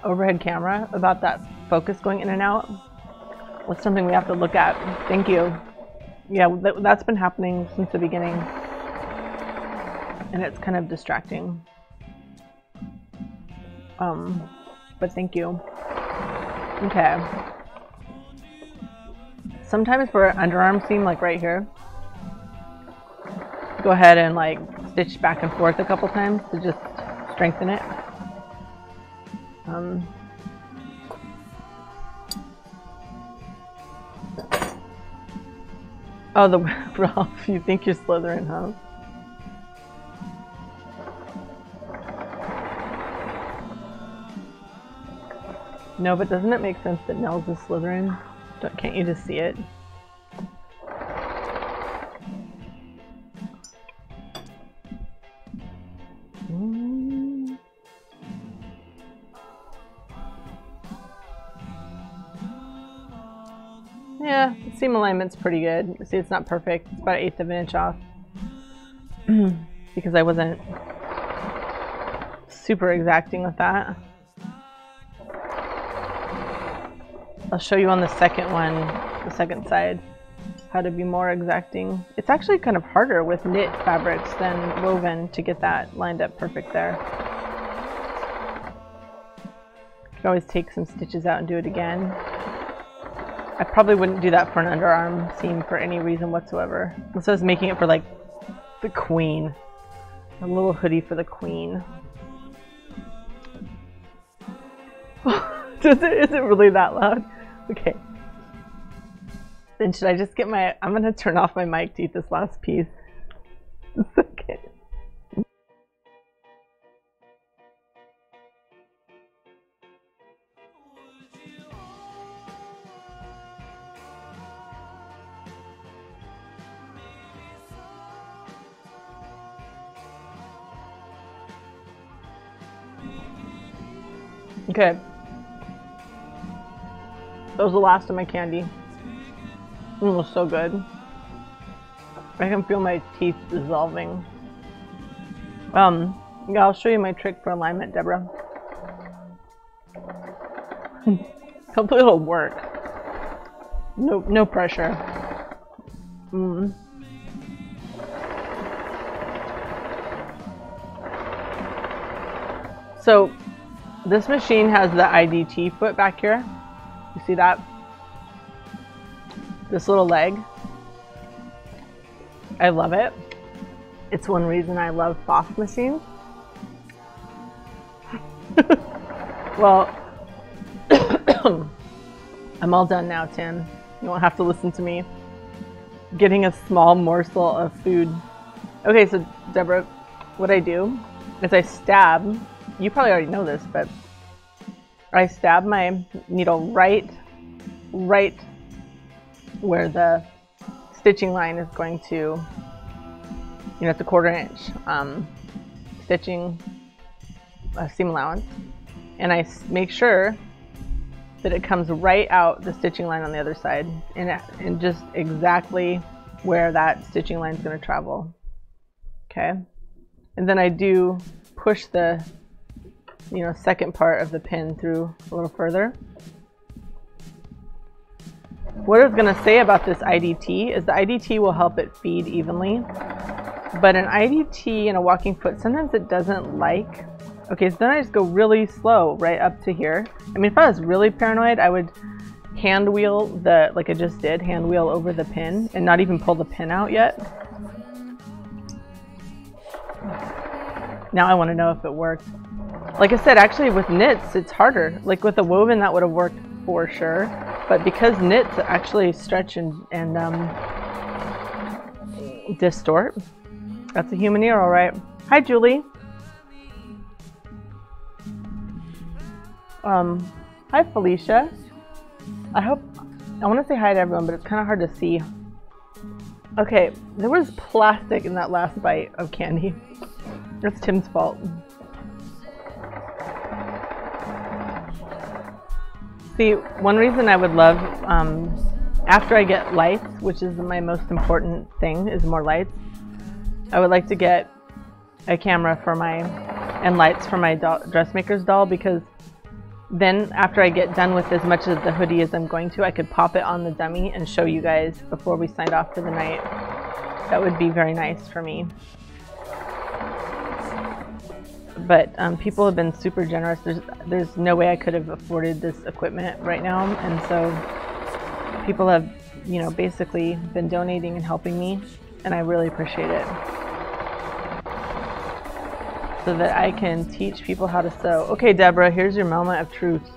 overhead camera, about that focus going in and out. That's something we have to look at. Thank you. Yeah, that's been happening since the beginning, and it's kind of distracting. But thank you. Okay. Sometimes for an underarm seam, like right here, go ahead and like stitch back and forth a couple times to just strengthen it. Oh, the Ralph, you think you're Slytherin, huh? No, but doesn't it make sense that Nels is Slytherin? Can't you just see it? Yeah, the seam alignment's pretty good. See, it's not perfect. It's about 1/8 of an inch off. Because I wasn't super exacting with that. I'll show you on the second one, the second side, how to be more exacting. It's actually kind of harder with knit fabrics than woven to get that lined up perfect there. could always take some stitches out and do it again. I probably wouldn't do that for an underarm seam for any reason whatsoever. Unless I was making it for like the queen. A little hoodie for the queen. Is it really that loud? Okay. Then should I just get my... I'm going to turn off my mic to eat this last piece. It's okay. Okay. That was the last of my candy. It was so good. I can feel my teeth dissolving. Yeah, I'll show you my trick for alignment, Deborah. Hopefully it'll work. No pressure. So this machine has the IDT foot back here. You see that? This little leg. I love it. It's one reason I love Foss machines. Well, I'm all done now, Tim. You won't have to listen to me getting a small morsel of food. Okay, so Deborah, what I do is I stab. You probably already know this, but I stab my needle right where the stitching line is going to, you know, it's a 1/4 inch stitching seam allowance, and I make sure that it comes right out the stitching line on the other side, and just exactly where that stitching line is going to travel. Okay, and then I do push the, you know, second part of the pin through a little further. What I was going to say about this IDT is the IDT will help it feed evenly, but an IDT in a walking foot, sometimes it doesn't like. Okay, so then I just go really slow right up to here. I mean, if I was really paranoid, I would hand wheel the, like I just did, hand wheel over the pin and not even pull the pin out yet. Now I want to know if it worked. Like I said, actually with knits, it's harder. Like with a woven, that would have worked for sure. But because knits actually stretch and distort, that's a human ear, all right. Hi, Julie. Hi, Felicia. I want to say hi to everyone, but it's kind of hard to see. Okay, there was plastic in that last bite of candy. That's Tim's fault. See, one reason I would love, after I get lights, which is my most important thing, is more lights, I would like to get a camera for and lights for my dressmaker's doll, because then after I get done with as much of the hoodie as I'm going to, I could pop it on the dummy and show you guys before we signed off for the night. That would be very nice for me. But people have been super generous. There's no way I could have afforded this equipment right now, and so people have, you know, basically been donating and helping me, and I really appreciate it, so that I can teach people how to sew. Okay, Deborah, here's your moment of truth.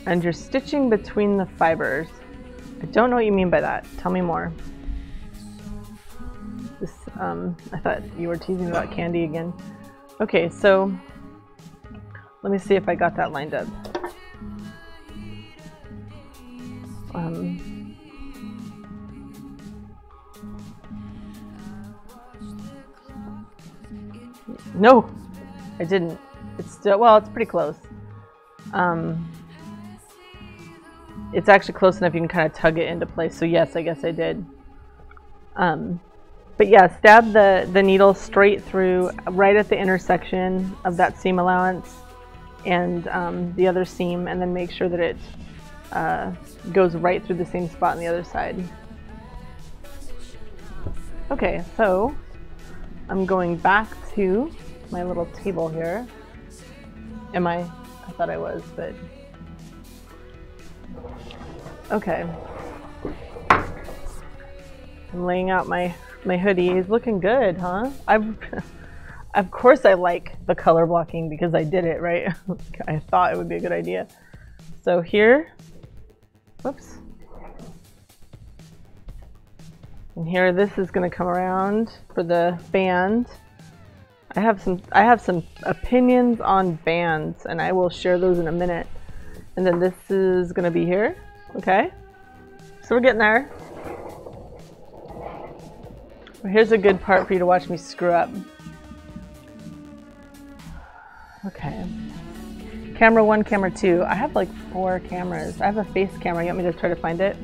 And you're stitching between the fibers. I don't know what you mean by that. Tell me more. This, I thought you were teasing about candy again. Okay, so let me see if I got that lined up. No, I didn't. It's still, well, it's pretty close. It's actually close enough you can kind of tug it into place. So yes, I guess I did. But yeah, stab the needle straight through, right at the intersection of that seam allowance and the other seam, and then make sure that it goes right through the same spot on the other side. Okay, so I'm going back to my little table here. Am I? I thought I was, but okay. I'm laying out my hoodie. It's looking good, huh? Of course I like the color blocking because I did it, right? I thought it would be a good idea. So here, whoops. And here, this is going to come around for the band. I have some opinions on bands, and I will share those in a minute. And then this is going to be here, okay? So we're getting there. Here's a good part for you to watch me screw up. Okay. Camera 1, camera 2. I have like 4 cameras. I have a face camera. You want me to try to find it?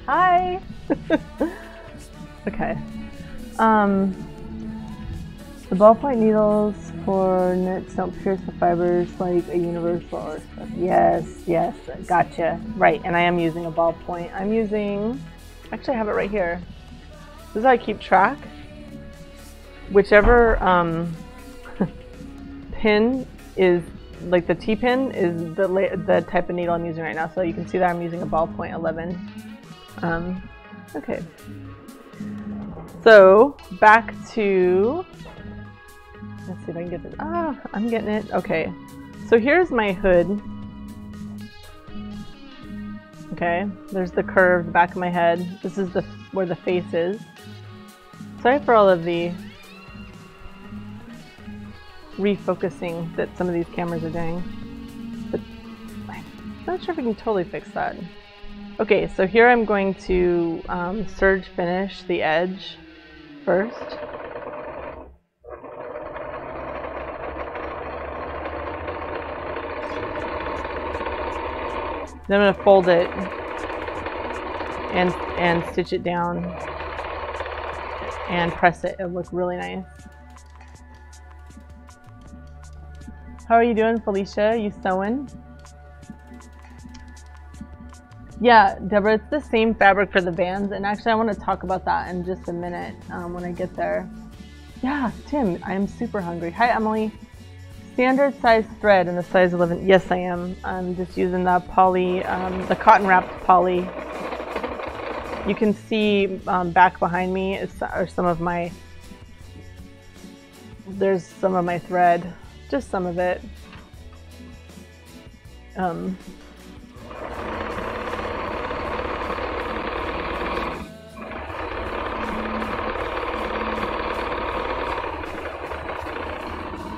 Hi! Okay. The ballpoint needles for knits don't pierce the fibers like a universal or stuff. Yes, gotcha. Right, and I am using a ballpoint. I'm using, actually I have it right here. This is how I keep track. Whichever pin is, like the T-pin is the type of needle I'm using right now. So you can see that I'm using a ballpoint 11. Okay. So back to, let's see if I can get this. Ah, I'm getting it. Okay. So here's my hood. Okay. There's the curve, the back of my head. This is where the face is. Sorry for all of the refocusing that some of these cameras are doing, but I'm not sure if we can totally fix that. Okay, so here I'm going to serge finish the edge first. Then I'm going to fold it and stitch it down and press it. It'll look really nice. How are you doing, Felicia? You sewing? Yeah, Deborah, it's the same fabric for the bands, and actually I want to talk about that in just a minute when I get there. Yeah, Tim, I'm super hungry. Hi, Emily. Standard size thread in the size 11. Yes, I am. I'm just using the poly, the cotton wrapped poly. You can see back behind me are some of my, there's some of my thread, just some of it.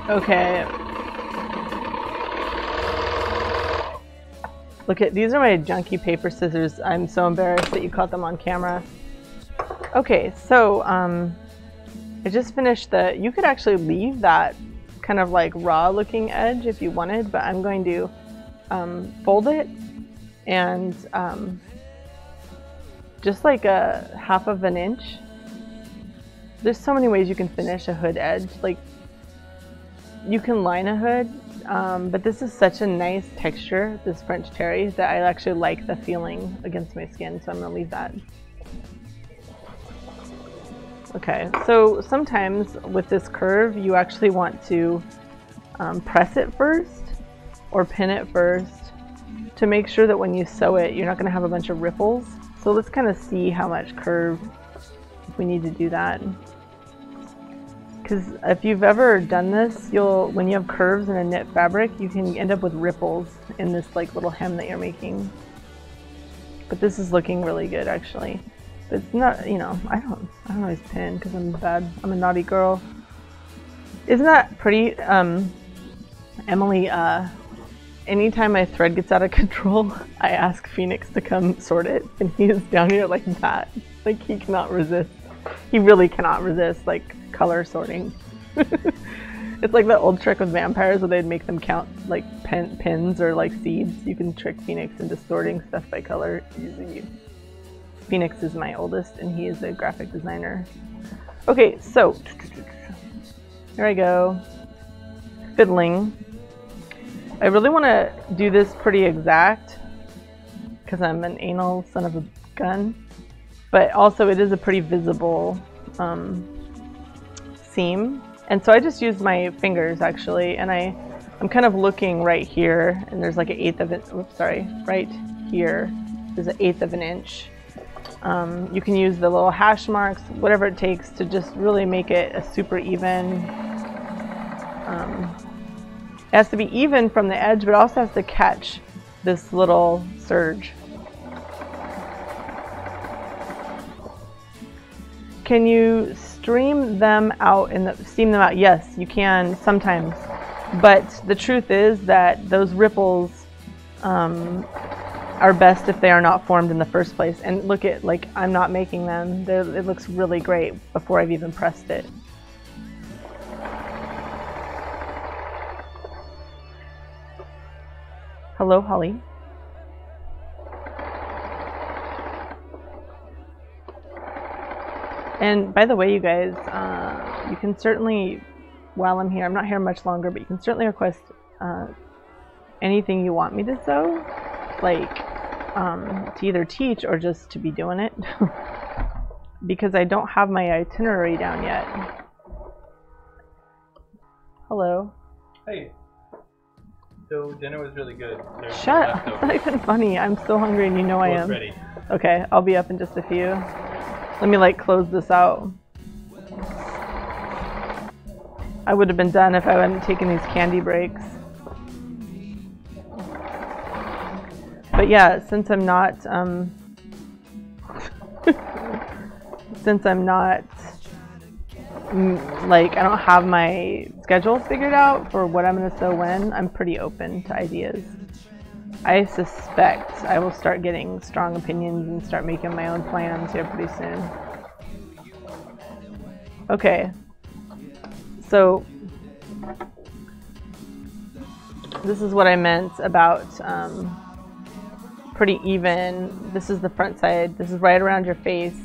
Okay. Look at, these are my junky paper scissors. I'm so embarrassed that you caught them on camera. Okay, so I just finished you could actually leave that kind of like raw looking edge if you wanted, but I'm going to fold it and just like a 1/2 inch. There's so many ways you can finish a hood edge. Like, you can line a hood, but this is such a nice texture, this French terry, that I actually like the feeling against my skin, so I'm going to leave that. Okay, so sometimes with this curve, you actually want to press it first or pin it first to make sure that when you sew it, you're not going to have a bunch of ripples. So let's kind of see how much curve we need to do that. Because if you've ever done this, when you have curves in a knit fabric, you can end up with ripples in this like little hem that you're making. But this is looking really good actually. But it's not, you know, I don't always pin because I'm bad. I'm a naughty girl. Isn't that pretty, Emily? Anytime my thread gets out of control, I ask Phoenix to come sort it, and he is down here like that. Like, he cannot resist. He really cannot resist like color sorting. It's like the old trick with vampires where they'd make them count like pins or like seeds. You can trick Phoenix into sorting stuff by color using you. Phoenix is my oldest and he is a graphic designer. Okay, so here I go. Fiddling. I really want to do this pretty exact because I'm an anal son of a gun, but also it is a pretty visible seam, and so I just used my fingers actually, and I'm kind of looking right here, and there's like an eighth of it. Oops, sorry, right here is an eighth of an inch. You can use the little hash marks, whatever it takes to just really make it a super even. It has to be even from the edge, but it also has to catch this little surge. Can you steam them out? Yes, you can sometimes. But the truth is that those ripples are best if they are not formed in the first place. And look at, like, I'm not making them. It looks really great before I've even pressed it. Hello, Holly. And by the way, you guys, you can certainly, while I'm here, I'm not here much longer, but you can certainly request anything you want me to sew, like to either teach or just to be doing it, because I don't have my itinerary down yet. Hello. Hey. So dinner was really good. Shut up. It's not even funny. I'm still hungry and you know I am. Ready. Okay, I'll be up in just a few. Let me like close this out. I would have been done if I hadn't taken these candy breaks. But yeah, since I'm not like, I don't have my schedule figured out for what I'm going to sew when, I'm pretty open to ideas. I suspect I will start getting strong opinions and start making my own plans here pretty soon. Okay, so this is what I meant about pretty even. This is the front side. This is right around your face.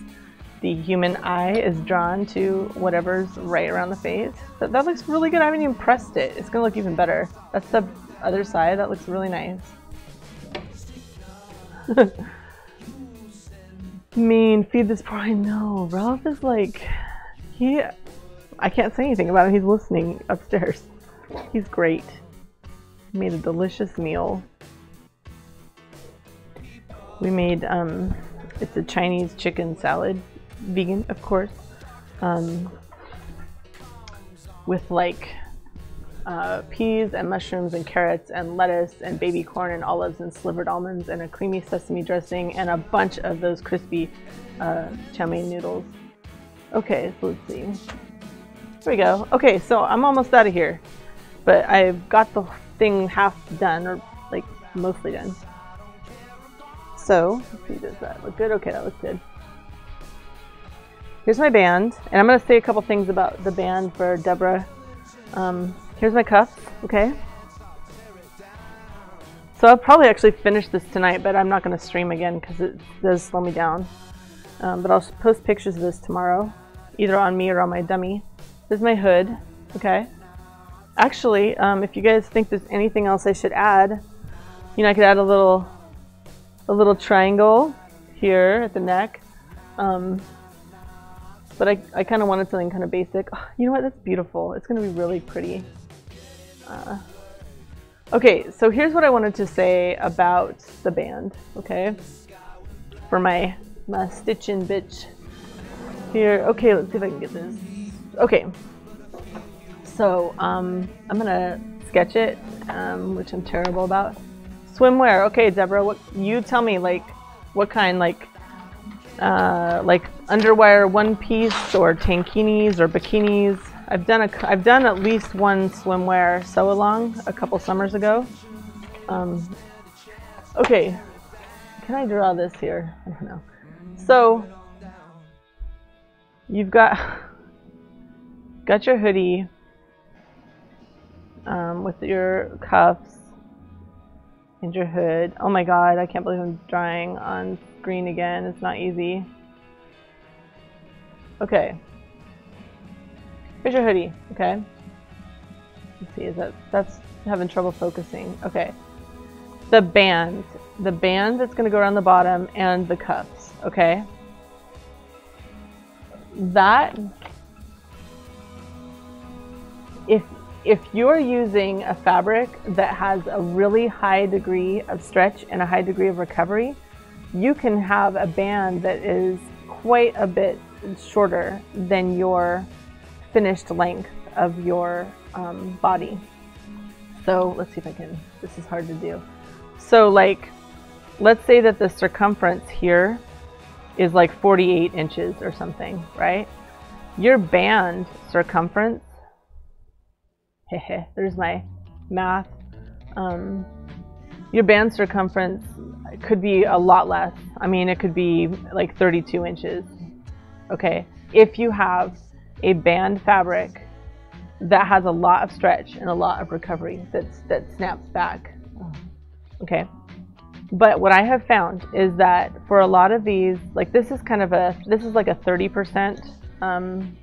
The human eye is drawn to whatever's right around the face. That looks really good. I haven't even pressed it. It's gonna look even better. That's the other side. That looks really nice. Mean, feed this poor. I know. Ralph is like, I can't say anything about him. He's listening upstairs. He's great. He made a delicious meal. We made, it's a Chinese chicken salad. Vegan, of course, with like peas and mushrooms and carrots and lettuce and baby corn and olives and slivered almonds and a creamy sesame dressing and a bunch of those crispy chow mein noodles. Okay, so let's see. There we go. Okay, so I'm almost out of here, but I've got the thing half done, or like mostly done. So let's see, does that look good? Okay, that looks good. Here's my band, and I'm going to say a couple things about the band for Deborah. Here's my cuffs, okay? So I'll probably actually finish this tonight, but I'm not going to stream again because it does slow me down. But I'll post pictures of this tomorrow, either on me or on my dummy. There's my hood, okay? Actually, if you guys think there's anything else I should add, you know, I could add a little triangle here at the neck. But I kind of wanted something kind of basic. Oh, you know what? That's beautiful. It's going to be really pretty. Okay, so here's what I wanted to say about the band, okay? For my stitchin' bitch here. Okay, let's see if I can get this. Okay, so I'm going to sketch it, which I'm terrible about. Swimwear. Okay, Deborah, what you tell me, like, what kind, like underwire one piece or tankinis or bikinis. I've done at least one swimwear sew along a couple summers ago. Okay, can I draw this here? I don't know. So you've got your hoodie with your cuffs and your hood. Oh my god, I can't believe I'm drawing on screen again. It's not easy. Okay. Here's your hoodie, okay? Let's see, that's having trouble focusing. Okay. The band that's gonna go around the bottom and the cuffs, okay? That if you're using a fabric that has a really high degree of stretch and a high degree of recovery, you can have a band that is quite a bit shorter than your finished length of your body. So let's see if I can, this is hard to do. So like, let's say that the circumference here is like 48 inches or something, right? Your band circumference, there's my math. Your band circumference could be a lot less. I mean, it could be like 32 inches. Okay, if you have a band fabric that has a lot of stretch and a lot of recovery that snaps back. Okay, but what I have found is that for a lot of these, like this is like a 30%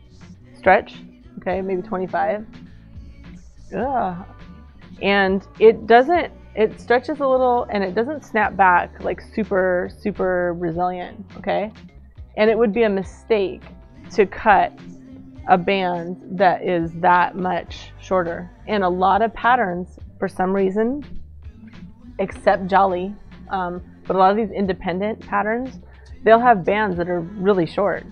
stretch. Okay, maybe 25. Ugh. And it stretches a little and it doesn't snap back like super resilient. Okay, and it would be a mistake to cut a band that is that much shorter. And a lot of patterns, for some reason, except Jolly, but a lot of these independent patterns, they'll have bands that are really short.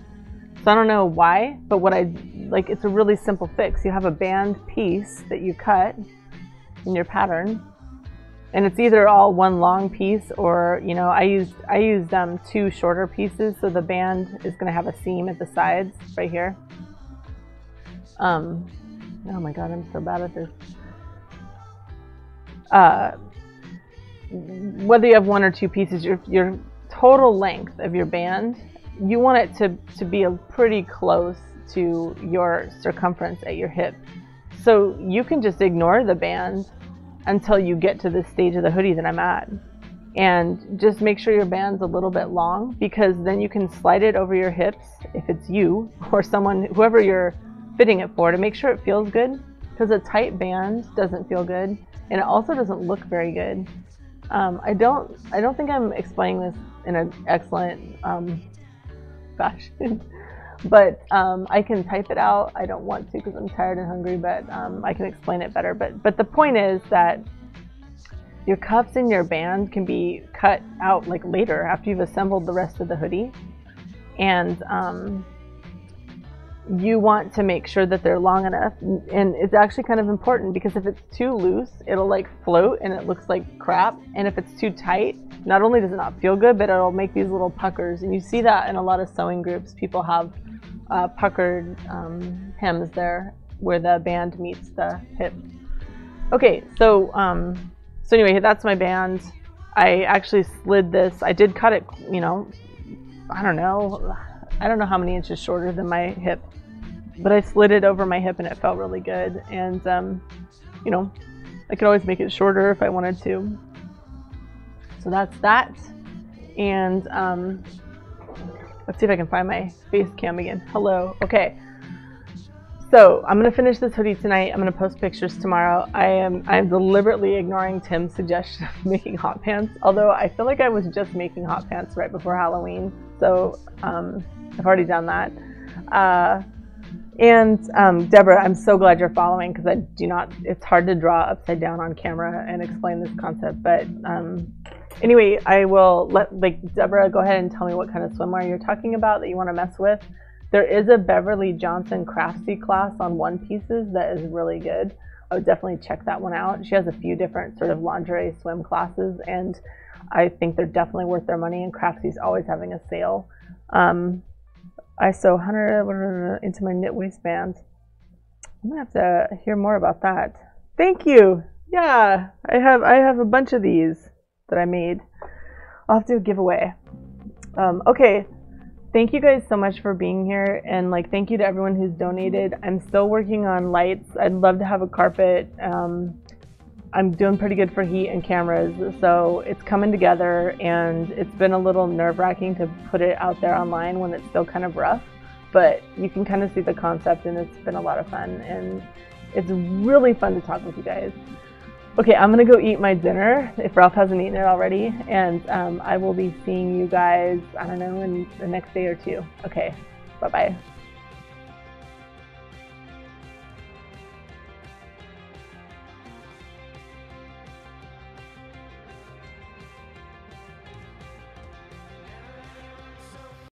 So I don't know why, but it's a really simple fix. You have a band piece that you cut in your pattern, and it's either all one long piece or, you know, I used two shorter pieces, so the band is going to have a seam at the sides right here. Oh my god, I'm so bad at this. Whether you have one or two pieces, your total length of your band, you want it to be pretty close to your circumference at your hip. So you can just ignore the band until you get to this stage of the hoodie that I'm at. And just make sure your band's a little bit long, because then you can slide it over your hips if it's you or whoever you're fitting it for, to make sure it feels good, because a tight band doesn't feel good and it also doesn't look very good. I don't think I'm explaining this in an excellent fashion, but I can type it out. I don't want to because I'm tired and hungry, but I can explain it better. But the point is that your cuffs and your band can be cut out like later after you've assembled the rest of the hoodie, and you want to make sure that they're long enough. And it's actually kind of important, because if it's too loose, it'll like float and it looks like crap. And if it's too tight, not only does it not feel good, but it'll make these little puckers. And you see that in a lot of sewing groups. People have puckered hems there where the band meets the hip. Okay, so anyway, that's my band. I actually slid this. I did cut it, you know, I don't know how many inches shorter than my hip, but I slid it over my hip and it felt really good. And you know, I could always make it shorter if I wanted to. So that's that. And let's see if I can find my face cam again. Hello. Okay, so I'm gonna finish this hoodie tonight. I'm gonna post pictures tomorrow. I'm deliberately ignoring Tim's suggestion of making hot pants, although I feel like I was just making hot pants right before Halloween. So I've already done that. And Deborah, I'm so glad you're following, because it's hard to draw upside down on camera and explain this concept. But anyway, I will let Deborah go ahead and tell me what kind of swimwear you're talking about that you want to mess with. There is a Beverly Johnson Craftsy class on one pieces that is really good. I would definitely check that one out. She has a few different sort of lingerie swim classes, and I think they're definitely worth their money, and Craftsy's always having a sale. I sew 100 into my knit waistband. I'm gonna have to hear more about that. Thank you. Yeah, I have a bunch of these that I made. I'll have to do a giveaway. Okay, thank you guys so much for being here, and thank you to everyone who's donated. I'm still working on lights. I'd love to have a carpet. I'm doing pretty good for heat and cameras, so it's coming together, and it's been a little nerve-wracking to put it out there online when it's still kind of rough, but you can kind of see the concept, and it's been a lot of fun, and it's really fun to talk with you guys. Okay, I'm gonna go eat my dinner if Ralph hasn't eaten it already, and I will be seeing you guys, I don't know, in the next day or two. Okay, bye-bye.